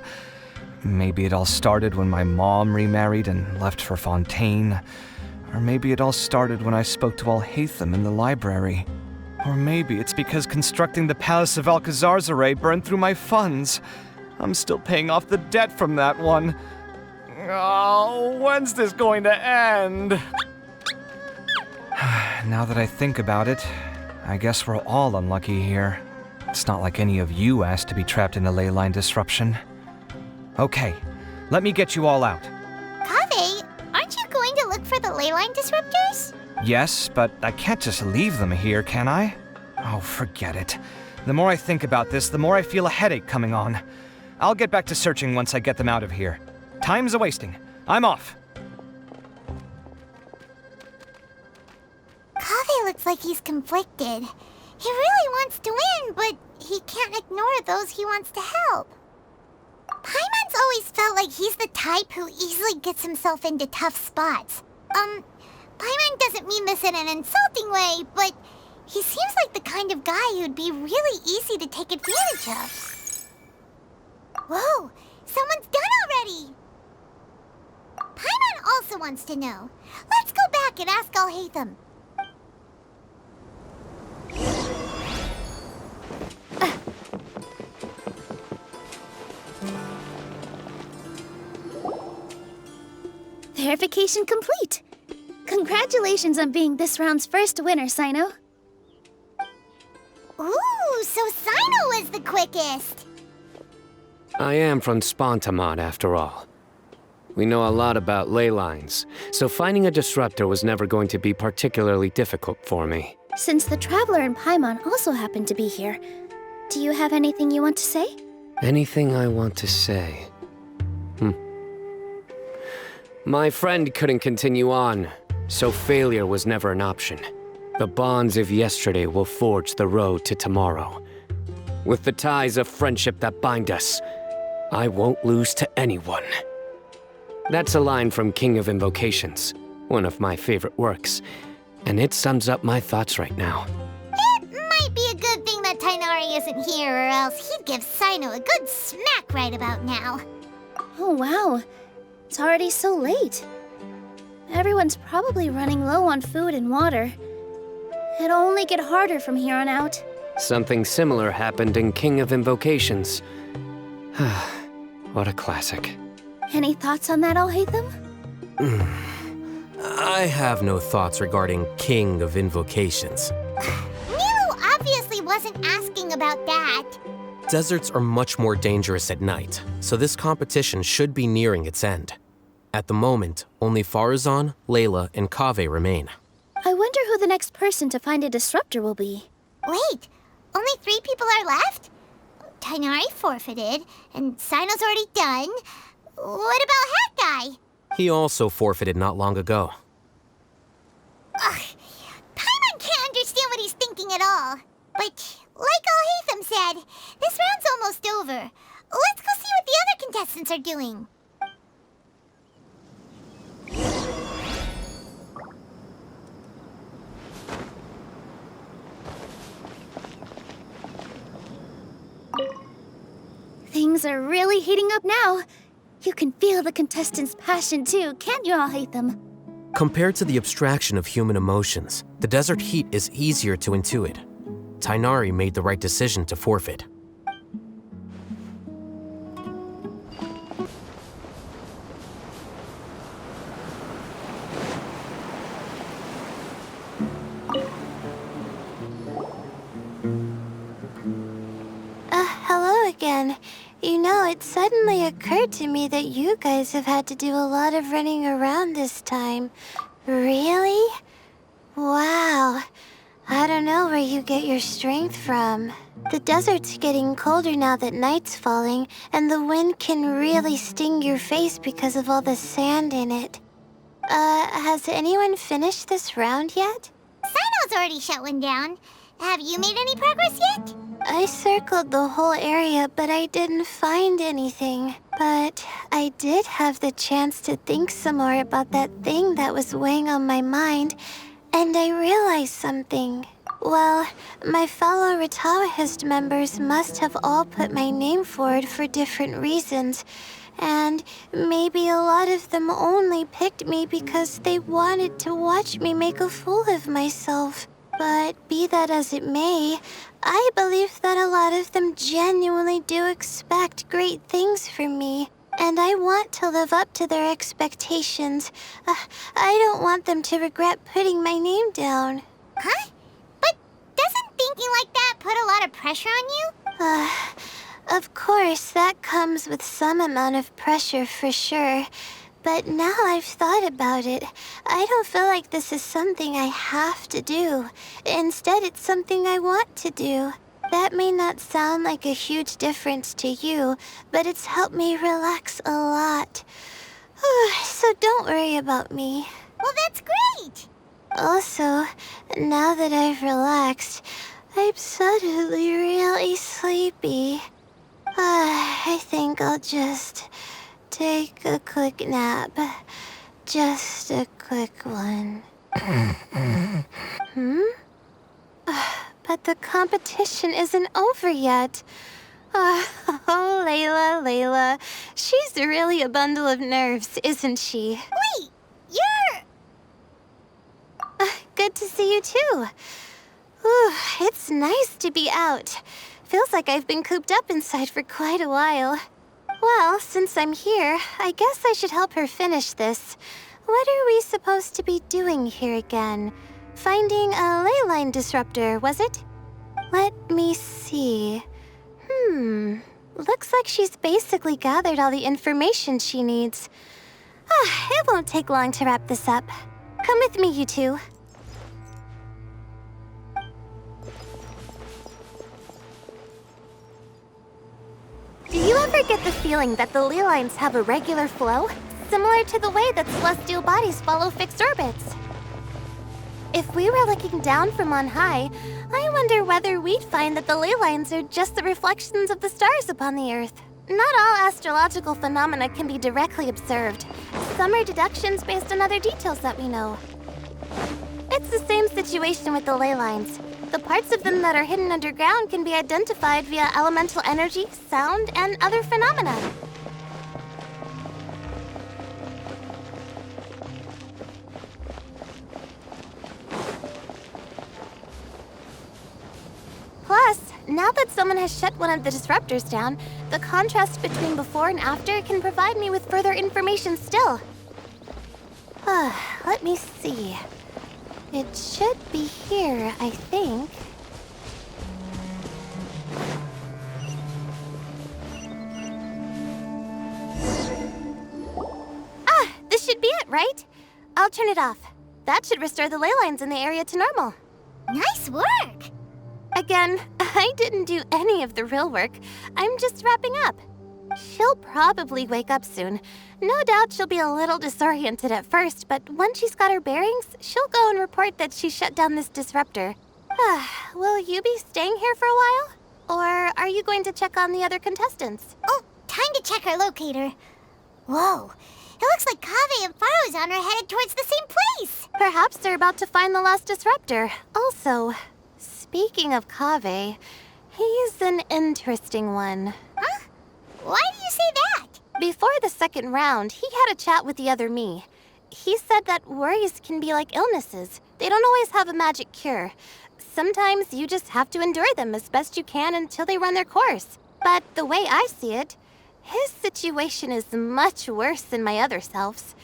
Maybe it all started when my mom remarried and left for Fontaine. Or maybe it all started when I spoke to Alhatham in the library. Or maybe it's because constructing the Palace of Alcazar's burned through my funds. I'm still paying off the debt from that one. Oh, when's this going to end? Now that I think about it, I guess we're all unlucky here. It's not like any of you asked to be trapped in a leyline disruption. Okay, let me get you all out. Kaveh, aren't you going to look for the leyline disruptors? Yes, but I can't just leave them here, can I? Oh, forget it. The more I think about this, the more I feel a headache coming on. I'll get back to searching once I get them out of here. Time's a-wasting. I'm off. Kaveh looks like he's conflicted. He really wants to win, but he can't ignore those he wants to help. Paimon's always felt like he's the type who easily gets himself into tough spots. Paimon doesn't mean this in an insulting way, but he seems like the kind of guy who'd be really easy to take advantage of. Whoa, someone's done already! Paimon also wants to know. Let's go back and ask Alhatham. Verification complete. Congratulations on being this round's first winner, Sino. Ooh, so Sino was the quickest. I am from Spontamod, after all. We know a lot about ley lines, so finding a disruptor was never going to be particularly difficult for me. Since the Traveler and Paimon also happen to be here, do you have anything you want to say? Anything I want to say? My friend couldn't continue on, so failure was never an option. The bonds of yesterday will forge the road to tomorrow. With the ties of friendship that bind us, I won't lose to anyone. That's a line from King of Invocations, one of my favorite works, and it sums up my thoughts right now. It might be a good thing that Tighnari isn't here, or else he'd give Sino a good smack right about now. Oh wow, it's already so late. Everyone's probably running low on food and water. It'll only get harder from here on out. Something similar happened in King of Invocations. What a classic. Any thoughts on that, Alhaitham? I have no thoughts regarding King of Invocations. Nero obviously wasn't asking about that. Deserts are much more dangerous at night, so this competition should be nearing its end. At the moment, only Farazan, Layla, and Kaveh remain. I wonder who the next person to find a disruptor will be. Wait, only 3 people are left? Tighnari forfeited, and Sino's already done. What about Hat Guy? He also forfeited not long ago. Ugh, Paimon can't understand what he's thinking at all. But, like Alhaitham said, this round's almost over. Let's go see what the other contestants are doing. Things are really heating up now. You can feel the contestants' passion too, can't you, Alhaitham? Compared to the abstraction of human emotions, the desert heat is easier to intuit. Tighnari made the right decision to forfeit. Hello again. You know, it suddenly occurred to me that you guys have had to do a lot of running around this time. Really? Wow. I don't know where you get your strength from. The desert's getting colder now that night's falling, and the wind can really sting your face because of all the sand in it. Has anyone finished this round yet? Sino's already shut one down. Have you made any progress yet? I circled the whole area, but I didn't find anything. But I did have the chance to think some more about that thing that was weighing on my mind, and I realized something. Well, my fellow Ritawahist members must have all put my name forward for different reasons, and maybe a lot of them only picked me because they wanted to watch me make a fool of myself. But be that as it may, I believe that a lot of them genuinely do expect great things from me, and I want to live up to their expectations. I don't want them to regret putting my name down. Huh? But doesn't thinking like that put a lot of pressure on you? Of course, that comes with some amount of pressure for sure. But now I've thought about it, I don't feel like this is something I have to do. Instead, it's something I want to do. That may not sound like a huge difference to you, but it's helped me relax a lot. So don't worry about me. Well, that's great! Also, now that I've relaxed, I'm suddenly really sleepy. I think I'll just take a quick nap. Just a quick one. But the competition isn't over yet. Oh, Layla. She's really a bundle of nerves, isn't she? Wait, you're... Good to see you too. Ooh, it's nice to be out. Feels like I've been cooped up inside for quite a while. Well, since I'm here, I guess I should help her finish this. What are we supposed to be doing here again? Finding a ley line disruptor, was it? Let me see. Looks like she's basically gathered all the information she needs. It won't take long to wrap this up. Come with me, you two. Do you ever get the feeling that the ley lines have a regular flow? Similar to the way that celestial bodies follow fixed orbits. If we were looking down from on high, I wonder whether we'd find that the ley lines are just the reflections of the stars upon the Earth. Not all astrological phenomena can be directly observed. Some are deductions based on other details that we know. It's the same situation with the ley lines. The parts of them that are hidden underground can be identified via elemental energy, sound, and other phenomena. Plus, now that someone has shut one of the disruptors down, the contrast between before and after can provide me with further information still. Let me see. It should be here, I think. This should be it, right? I'll turn it off. That should restore the ley lines in the area to normal. Nice work! Again, I didn't do any of the real work. I'm just wrapping up. She'll probably wake up soon. No doubt she'll be a little disoriented at first, but once she's got her bearings, she'll go and report that she shut down this disruptor. Will you be staying here for a while? Or are you going to check on the other contestants? Oh, time to check our locator. Whoa, it looks like Kaveh and Farozan are headed towards the same place. Perhaps they're about to find the last disruptor. Also, speaking of Kaveh, he's an interesting one. Huh? Why do you say that? Before the second round, he had a chat with the other me. He said that worries can be like illnesses. They don't always have a magic cure. Sometimes you just have to endure them as best you can until they run their course. But the way I see it, his situation is much worse than my other self's.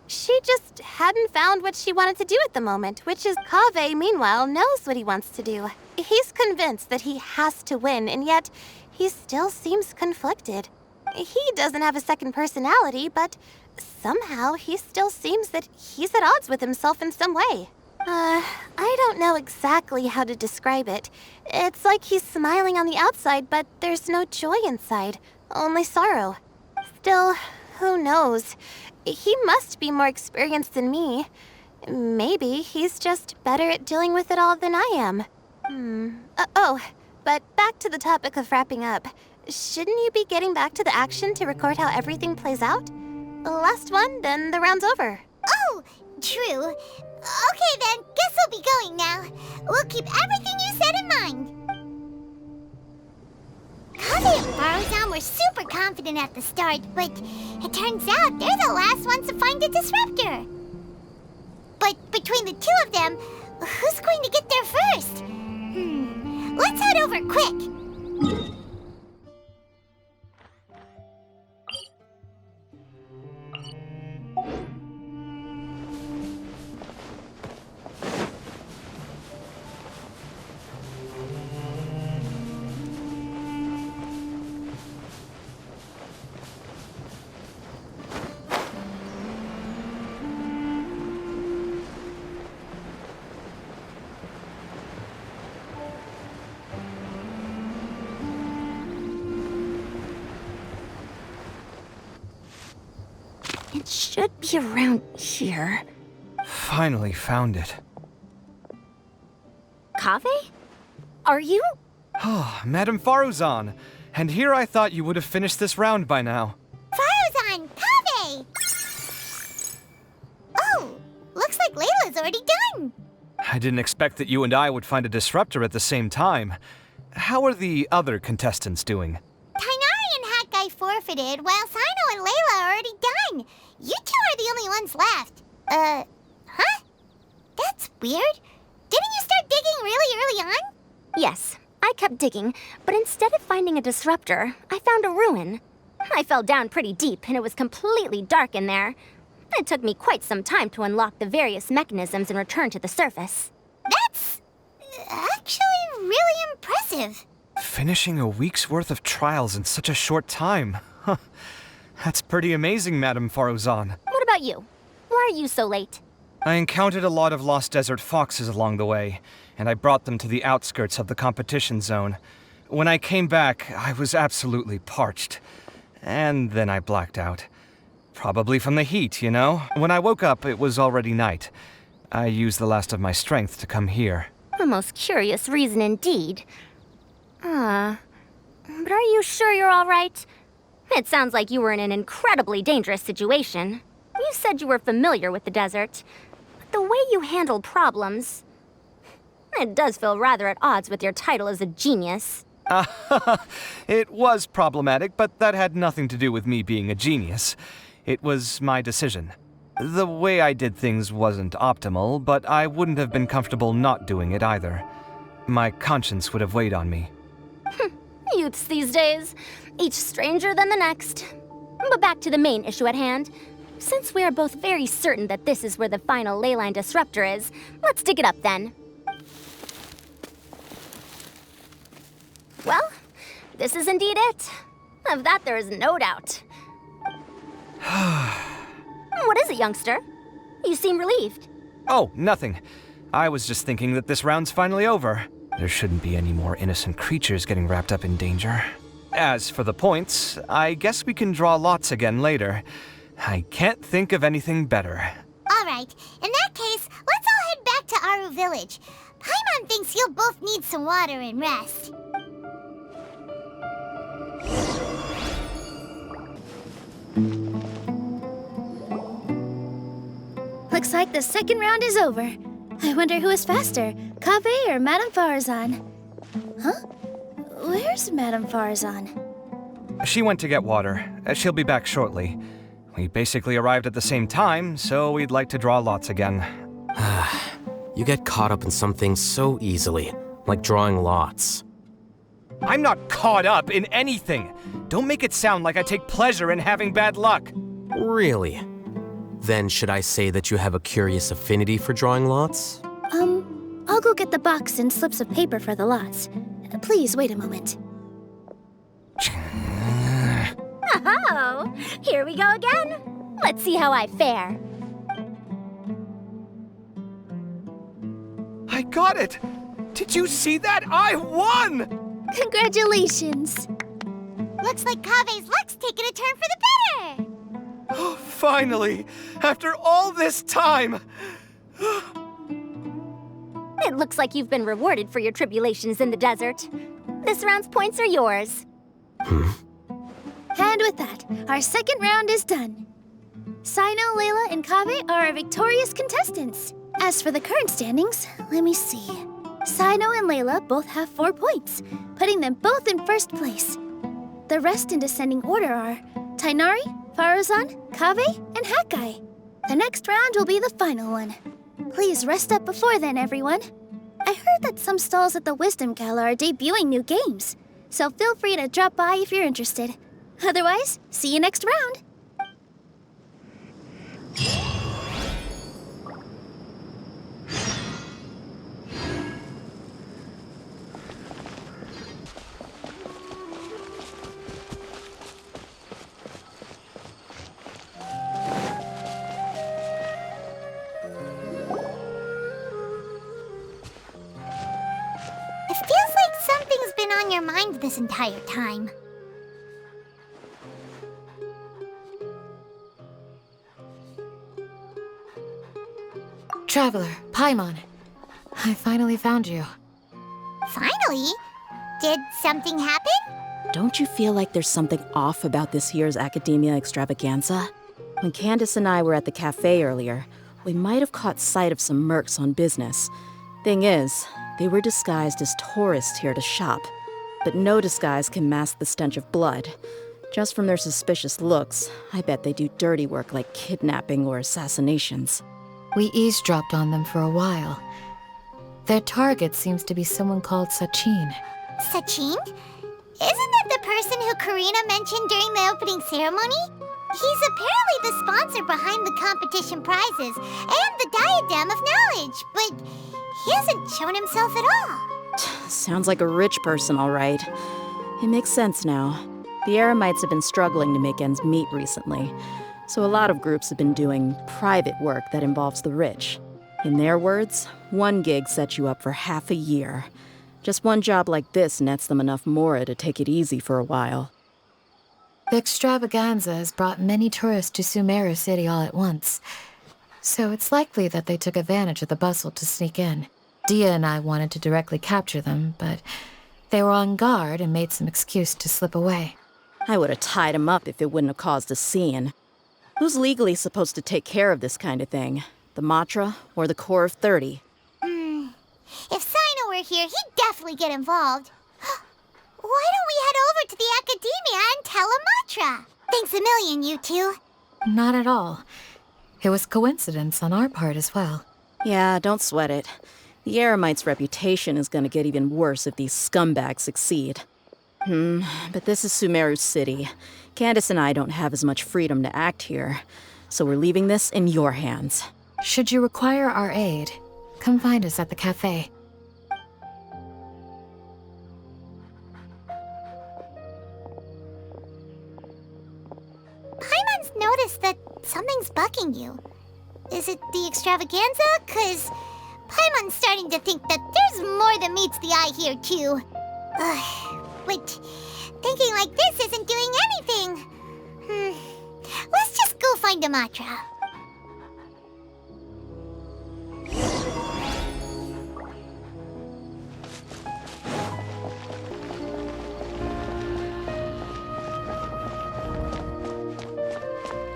She just hadn't found what she wanted to do at the moment, which is Kaveh, meanwhile, knows what he wants to do. He's convinced that he has to win, and yet he still seems conflicted. He doesn't have a second personality, but somehow he still seems that he's at odds with himself in some way. I don't know exactly how to describe it. It's like he's smiling on the outside, but there's no joy inside, only sorrow. Still, who knows? He must be more experienced than me. Maybe he's just better at dealing with it all than I am. But back to the topic of wrapping up. Shouldn't you be getting back to the action to record how everything plays out? Last one, then the round's over. Oh, true. Okay then, guess we'll be going now. We'll keep everything you said in mind. Kaveh and Farozan were super confident at the start, but it turns out they're the last ones to find a disruptor. But between the two of them, who's going to get there first? Let's head over quick. It should be around here. Finally found it. Kaveh? Are you? Oh, Madame Farozan. And here I thought you would have finished this round by now. Farozan! Kaveh! Oh, looks like Layla's already done. I didn't expect that you and I would find a disruptor at the same time. How are the other contestants doing? Tighnari and Hat Guy forfeited, while Sino and Layla are already done. You two are the only ones left. Huh? That's weird. Didn't you start digging really early on? Yes, I kept digging, but instead of finding a disruptor, I found a ruin. I fell down pretty deep, and it was completely dark in there. It took me quite some time to unlock the various mechanisms and return to the surface. That's actually really impressive. Finishing a week's worth of trials in such a short time. Huh. That's pretty amazing, Madame Faruzan. What about you? Why are you so late? I encountered a lot of lost desert foxes along the way, and I brought them to the outskirts of the competition zone. When I came back, I was absolutely parched. And then I blacked out. Probably from the heat, you know? When I woke up, it was already night. I used the last of my strength to come here. A most curious reason indeed. But are you sure you're all right? It sounds like you were in an incredibly dangerous situation. You said you were familiar with the desert, but the way you handled problems... It does feel rather at odds with your title as a genius. It was problematic, but that had nothing to do with me being a genius. It was my decision. The way I did things wasn't optimal, but I wouldn't have been comfortable not doing it either. My conscience would have weighed on me. Youths these days, each stranger than the next. But back to the main issue at hand. Since we are both very certain that this is where the final leyline disruptor is, let's dig it up then. Well, this is indeed it. Of that there is no doubt. What is it, youngster? You seem relieved. Oh, nothing. I was just thinking that this round's finally over. There shouldn't be any more innocent creatures getting wrapped up in danger. As for the points, I guess we can draw lots again later. I can't think of anything better. All right, in that case, let's all head back to Aru Village. Paimon thinks you'll both need some water and rest. Looks like the second round is over. I wonder who is faster, Kaveh or Madame Faruzan? Huh? Where's Madame Faruzan? She went to get water. She'll be back shortly. We basically arrived at the same time, so we'd like to draw lots again. You get caught up in some things so easily, like drawing lots. I'm not caught up in anything. Don't make it sound like I take pleasure in having bad luck. Really? Then should I say that you have a curious affinity for drawing lots? I'll go get the box and slips of paper for the lots. Please wait a moment. Oh, here we go again. Let's see how I fare. I got it! Did you see that? I won! Congratulations! Looks like Kaveh's luck's taking a turn for the better! Oh, finally! After all this time! It looks like you've been rewarded for your tribulations in the desert. This round's points are yours. And with that, our second round is done. Sino, Layla, and Kaveh are our victorious contestants. As for the current standings, let me see. Sino and Layla both have 4 points, putting them both in first place. The rest in descending order are Tainari, Faruzan, Kaveh, and Hakai. The next round will be the final one. Please rest up before then, everyone. I heard that some stalls at the Wisdom Gala are debuting new games, so feel free to drop by if you're interested. Otherwise, see you next round. It feels like something's been on your mind this entire time. Traveler, Paimon. I finally found you. Finally? Did something happen? Don't you feel like there's something off about this year's Academia Extravaganza? When Candace and I were at the cafe earlier, we might have caught sight of some mercs on business. Thing is, they were disguised as tourists here to shop. But no disguise can mask the stench of blood. Just from their suspicious looks, I bet they do dirty work like kidnapping or assassinations. We eavesdropped on them for a while. Their target seems to be someone called Sachin. Sachin? Isn't that the person who Karina mentioned during the opening ceremony? He's apparently the sponsor behind the competition prizes and the diadem of knowledge, but he hasn't shown himself at all. Sounds like a rich person, all right. It makes sense now. The Eremites have been struggling to make ends meet recently, so a lot of groups have been doing private work that involves the rich. In their words, one gig sets you up for half a year. Just one job like this nets them enough mora to take it easy for a while. The extravaganza has brought many tourists to Sumeru City all at once, so it's likely that they took advantage of the bustle to sneak in. Dia and I wanted to directly capture them, but they were on guard and made some excuse to slip away. I would have tied him up if it wouldn't have caused a scene. Who's legally supposed to take care of this kind of thing? The Matra or the Core of 30? If Sino were here, he'd definitely get involved. Why don't we head over to the Academia and tell Amatra? Thanks a million, you two. Not at all. It was coincidence on our part as well. Yeah, don't sweat it. The Eremites' reputation is gonna get even worse if these scumbags succeed. But this is Sumeru City. Candace and I don't have as much freedom to act here, so we're leaving this in your hands. Should you require our aid, come find us at the cafe. Paimon's noticed that something's bugging you. Is it the extravaganza? 'Cause Paimon's starting to think that there's more than meets the eye here, too. But thinking like this isn't doing anything. Let's just go find Amatra.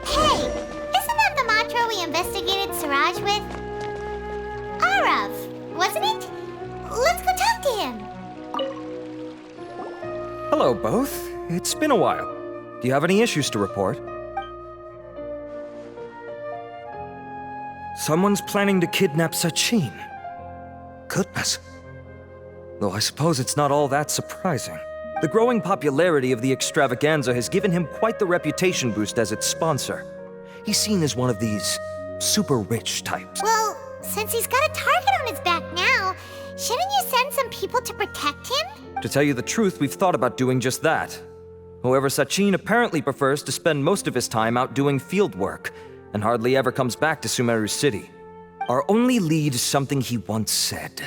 Hey, isn't that the Matra we investigated Siraj with? Arav, wasn't it? Let's go talk to him. Hello, both. It's been a while. Do you have any issues to report? Someone's planning to kidnap Sachin. Goodness. Though I suppose it's not all that surprising. The growing popularity of the extravaganza has given him quite the reputation boost as its sponsor. He's seen as one of these super rich types. Well, since he's got a target on his back now, shouldn't you send some people to protect him? To tell you the truth, we've thought about doing just that. However, Sachin apparently prefers to spend most of his time out doing field work, and hardly ever comes back to Sumeru City. Our only lead is something he once said.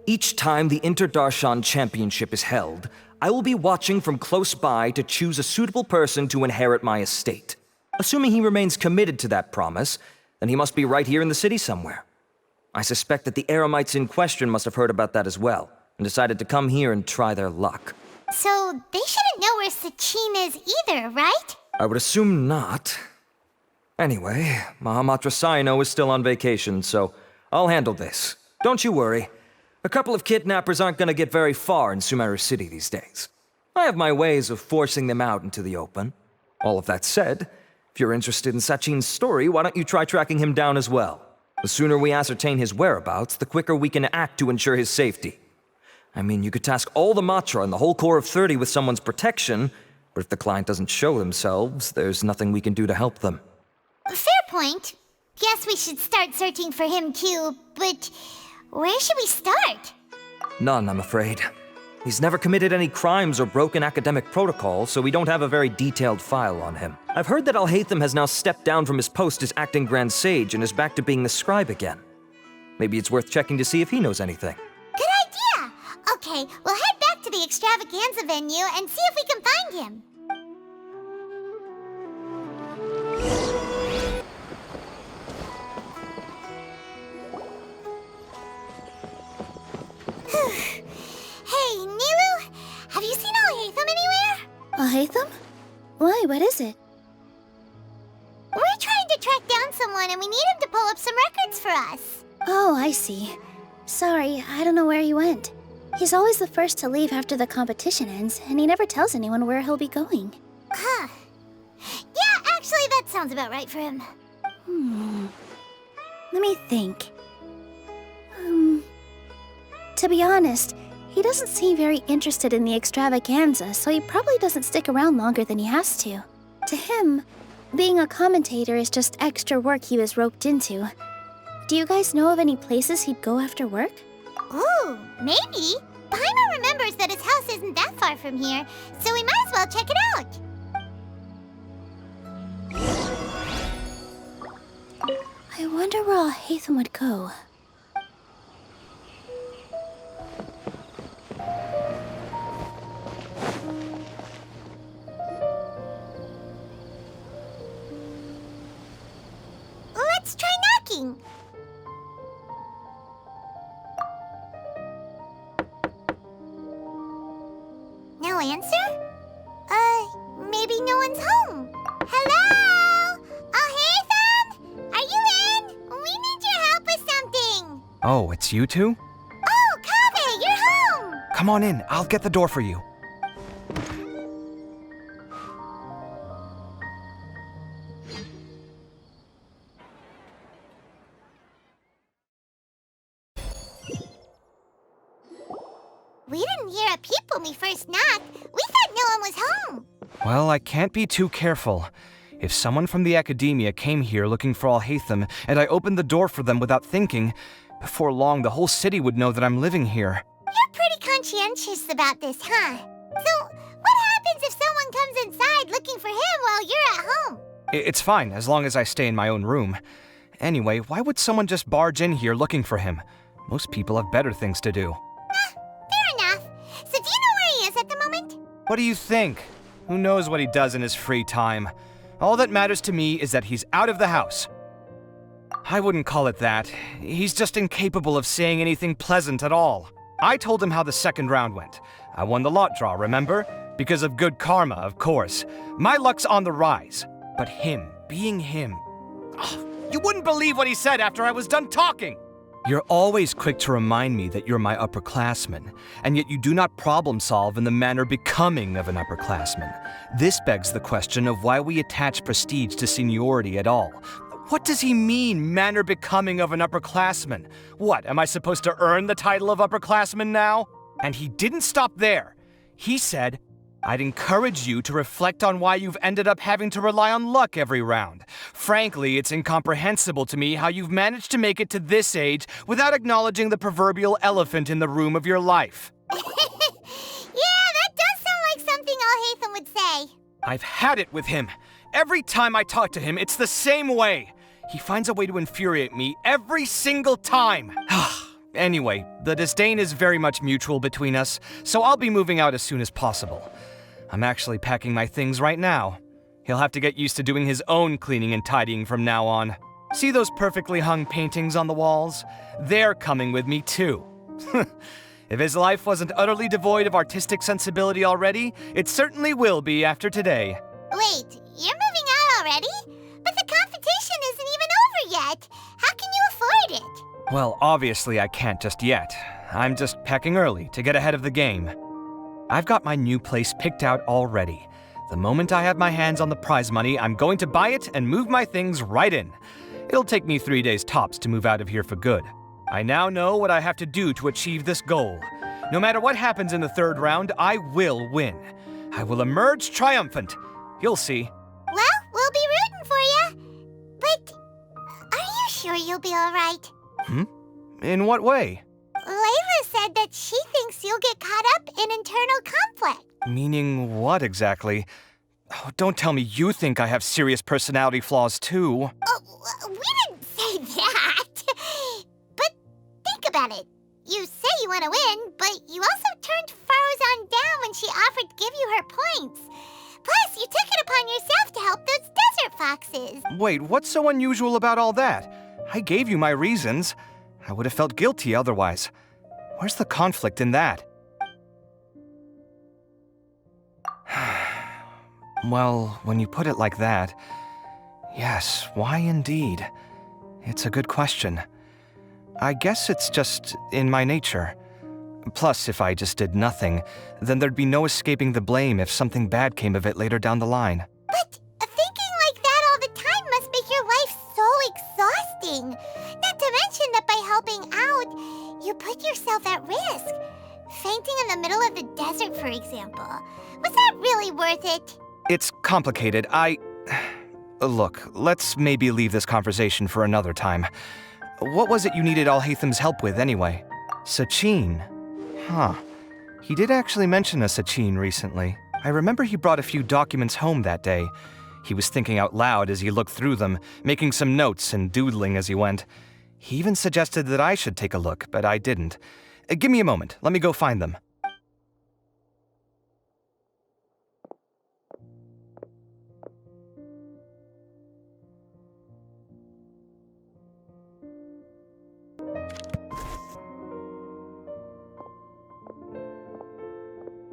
Each time the Inter-Darshan Championship is held, I will be watching from close by to choose a suitable person to inherit my estate. Assuming he remains committed to that promise, then he must be right here in the city somewhere. I suspect that the Eremites in question must have heard about that as well, and decided to come here and try their luck. So they shouldn't know where Sachin is either, right? I would assume not. Anyway, Mahamatra Saino is still on vacation, so I'll handle this. Don't you worry. A couple of kidnappers aren't gonna get very far in Sumeru City these days. I have my ways of forcing them out into the open. All of that said, if you're interested in Sachin's story, why don't you try tracking him down as well? The sooner we ascertain his whereabouts, the quicker we can act to ensure his safety. I mean, you could task all the Matra and the whole Core of 30 with someone's protection, but if the client doesn't show themselves, there's nothing we can do to help them. Fair point. Guess we should start searching for him too, but where should we start? None, I'm afraid. He's never committed any crimes or broken academic protocol, so we don't have a very detailed file on him. I've heard that Alhaitham has now stepped down from his post as acting Grand Sage and is back to being the scribe again. Maybe it's worth checking to see if he knows anything. Good idea! Okay, we'll head back to the extravaganza venue and see if we can find him. Hey, Nilu, have you seen Alhaitham anywhere? Alhaitham? Why, what is it? We're trying to track down someone and we need him to pull up some records for us. Oh, I see. Sorry, I don't know where he went. He's always the first to leave after the competition ends, and he never tells anyone where he'll be going. Huh. Yeah, actually, that sounds about right for him. Let me think. To be honest, he doesn't seem very interested in the extravaganza, so he probably doesn't stick around longer than he has to. To him, being a commentator is just extra work he was roped into. Do you guys know of any places he'd go after work? Ooh, maybe. Paimon remembers that his house isn't that far from here, so we might as well check it out. I wonder where Alhaitham would go. Let's try knocking. No answer? Maybe no one's home. Hello? Alhaitham? Are you in? We need your help with something. Oh, it's you two? Oh, Kaveh, you're home! Come on in, I'll get the door for you. We didn't hear a peep when we first knocked. We thought no one was home. Well, I can't be too careful. If someone from the Academia came here looking for Alhaitham, and I opened the door for them without thinking, before long the whole city would know that I'm living here. You're pretty conscientious about this, huh? So, what happens if someone comes inside looking for him while you're at home? It's fine, as long as I stay in my own room. Anyway, why would someone just barge in here looking for him? Most people have better things to do. Fair enough. So do you know where he is at the moment? What do you think? Who knows what he does in his free time? All that matters to me is that he's out of the house. I wouldn't call it that. He's just incapable of saying anything pleasant at all. I told him how the second round went. I won the lot draw, remember? Because of good karma, of course. My luck's on the rise. But him, being him... Oh, you wouldn't believe what he said after I was done talking! You're always quick to remind me that you're my upperclassman, and yet you do not problem solve in the manner becoming of an upperclassman. This begs the question of why we attach prestige to seniority at all. What does he mean, manner becoming of an upperclassman? What, am I supposed to earn the title of upperclassman now? And he didn't stop there. He said, I'd encourage you to reflect on why you've ended up having to rely on luck every round. Frankly, it's incomprehensible to me how you've managed to make it to this age without acknowledging the proverbial elephant in the room of your life. Yeah, that does sound like something Alhaitham would say. I've had it with him. Every time I talk to him, it's the same way. He finds a way to infuriate me every single time. Anyway, the disdain is very much mutual between us, so I'll be moving out as soon as possible. I'm actually packing my things right now. He'll have to get used to doing his own cleaning and tidying from now on. See those perfectly hung paintings on the walls? They're coming with me too. If his life wasn't utterly devoid of artistic sensibility already, it certainly will be after today. Wait, you're moving out already? But the competition isn't even over yet. How can you afford it? Well, obviously I can't just yet. I'm just packing early to get ahead of the game. I've got my new place picked out already. The moment I have my hands on the prize money, I'm going to buy it and move my things right in. It'll take me 3 days tops to move out of here for good. I now know what I have to do to achieve this goal. No matter what happens in the third round, I will win. I will emerge triumphant. You'll see. Well, we'll be rooting for you. But are you sure you'll be all right? In what way? Layla said that she thinks you'll get caught up in internal conflict. Meaning what exactly? Oh, don't tell me you think I have serious personality flaws too. Oh, we didn't say that. But think about it. You say you want to win, but you also turned Farozan down when she offered to give you her points. Plus, you took it upon yourself to help those desert foxes. Wait, what's so unusual about all that? I gave you my reasons. I would have felt guilty otherwise. Where's the conflict in that? Well, when you put it like that, yes, why indeed? It's a good question. I guess it's just in my nature. Plus, if I just did nothing, then there'd be no escaping the blame if something bad came of it later down the line. But thinking like that all the time must make your life so exhausting. Not to mention that by helping out, you put yourself at risk. Fainting in the middle of the desert, for example. Was that really worth it? It's complicated. Look, let's maybe leave this conversation for another time. What was it you needed Alhaitham's help with, anyway? Sachin. Huh. He did actually mention a Sachin recently. I remember he brought a few documents home that day. He was thinking out loud as he looked through them, making some notes and doodling as he went. He even suggested that I should take a look, but I didn't. Give me a moment. Let me go find them.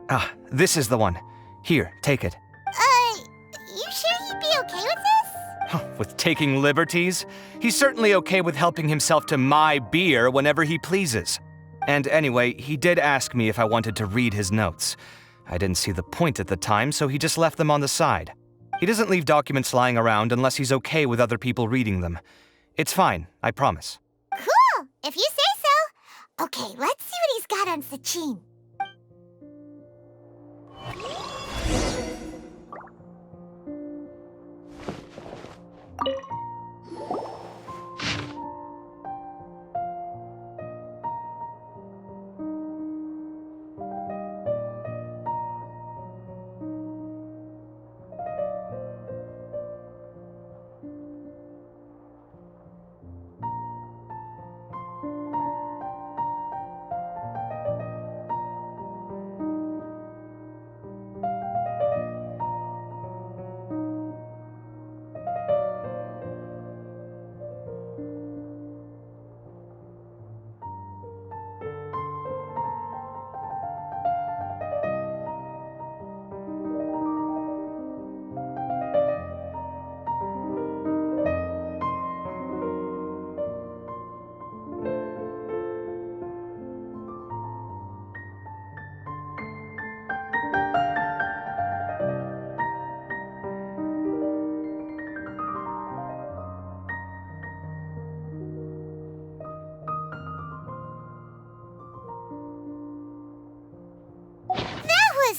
Ah, this is the one. Here, take it. You sure he'd be okay with this? With taking liberties? He's certainly okay with helping himself to my beer whenever he pleases. And anyway, he did ask me if I wanted to read his notes. I didn't see the point at the time, so he just left them on the side. He doesn't leave documents lying around unless he's okay with other people reading them. It's fine, I promise. Cool, if you say so. Okay, let's see what he's got on Sachin.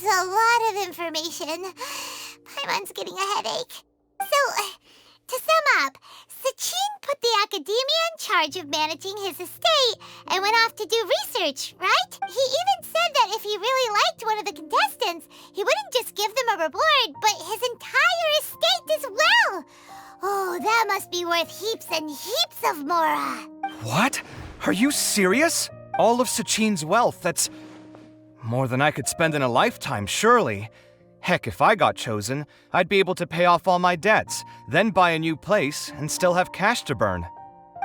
A lot of information. Paimon's getting a headache. So, to sum up, Sachin put the academia in charge of managing his estate and went off to do research, right? He even said that if he really liked one of the contestants, he wouldn't just give them a reward, but his entire estate as well. Oh, that must be worth heaps and heaps of mora. What? Are you serious? All of Sachin's wealth, that's more than I could spend in a lifetime, surely. Heck, if I got chosen, I'd be able to pay off all my debts, then buy a new place, and still have cash to burn.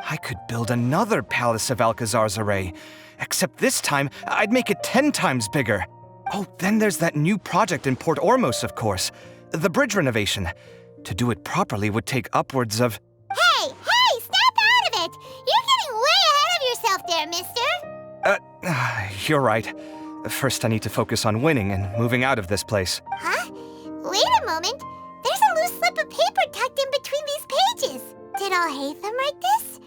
I could build another Palace of Alcazar's Array, except this time, I'd make it 10 times bigger. Oh, then there's that new project in Port Ormos, of course. The bridge renovation. To do it properly would take upwards of... Hey, snap out of it! You're getting way ahead of yourself there, mister! You're right. First, I need to focus on winning and moving out of this place. Huh? Wait a moment. There's a loose slip of paper tucked in between these pages. Did Alhaitham write this?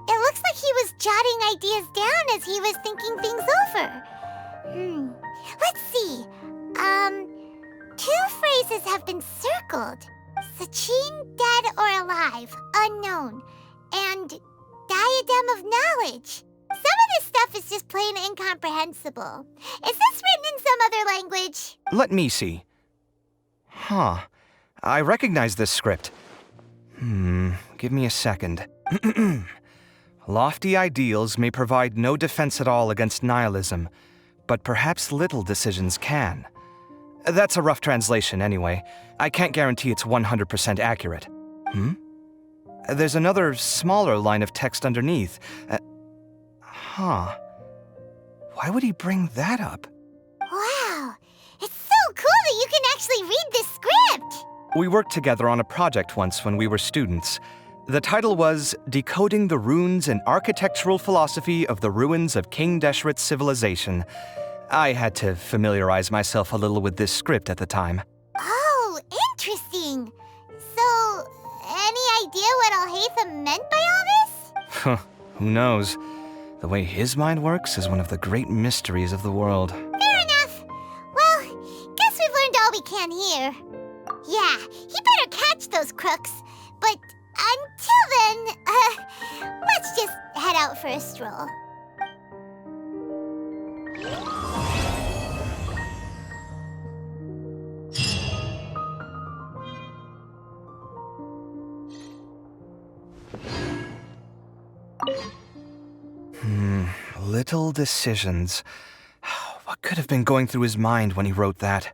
It looks like he was jotting ideas down as he was thinking things over. Let's see. 2 phrases have been circled. Sachin, dead or alive, unknown. And diadem of knowledge. Some of this stuff is just plain incomprehensible. Is this written in some other language? Let me see. Huh. I recognize this script. Give me a second. Lofty ideals may provide no defense at all against nihilism, but perhaps little decisions can. That's a rough translation anyway. I can't guarantee it's 100% accurate. There's another smaller line of text underneath. Why would he bring that up? Wow, it's so cool that you can actually read this script! We worked together on a project once when we were students. The title was Decoding the Runes and Architectural Philosophy of the Ruins of King Deshret's Civilization. I had to familiarize myself a little with this script at the time. Oh, interesting. So, any idea what Alhaitham meant by all this? Who knows? The way his mind works is one of the great mysteries of the world. Fair enough. Well, guess we've learned all we can here. Yeah, he better catch those crooks. But until then, let's just head out for a stroll. Little decisions. What could have been going through his mind when he wrote that?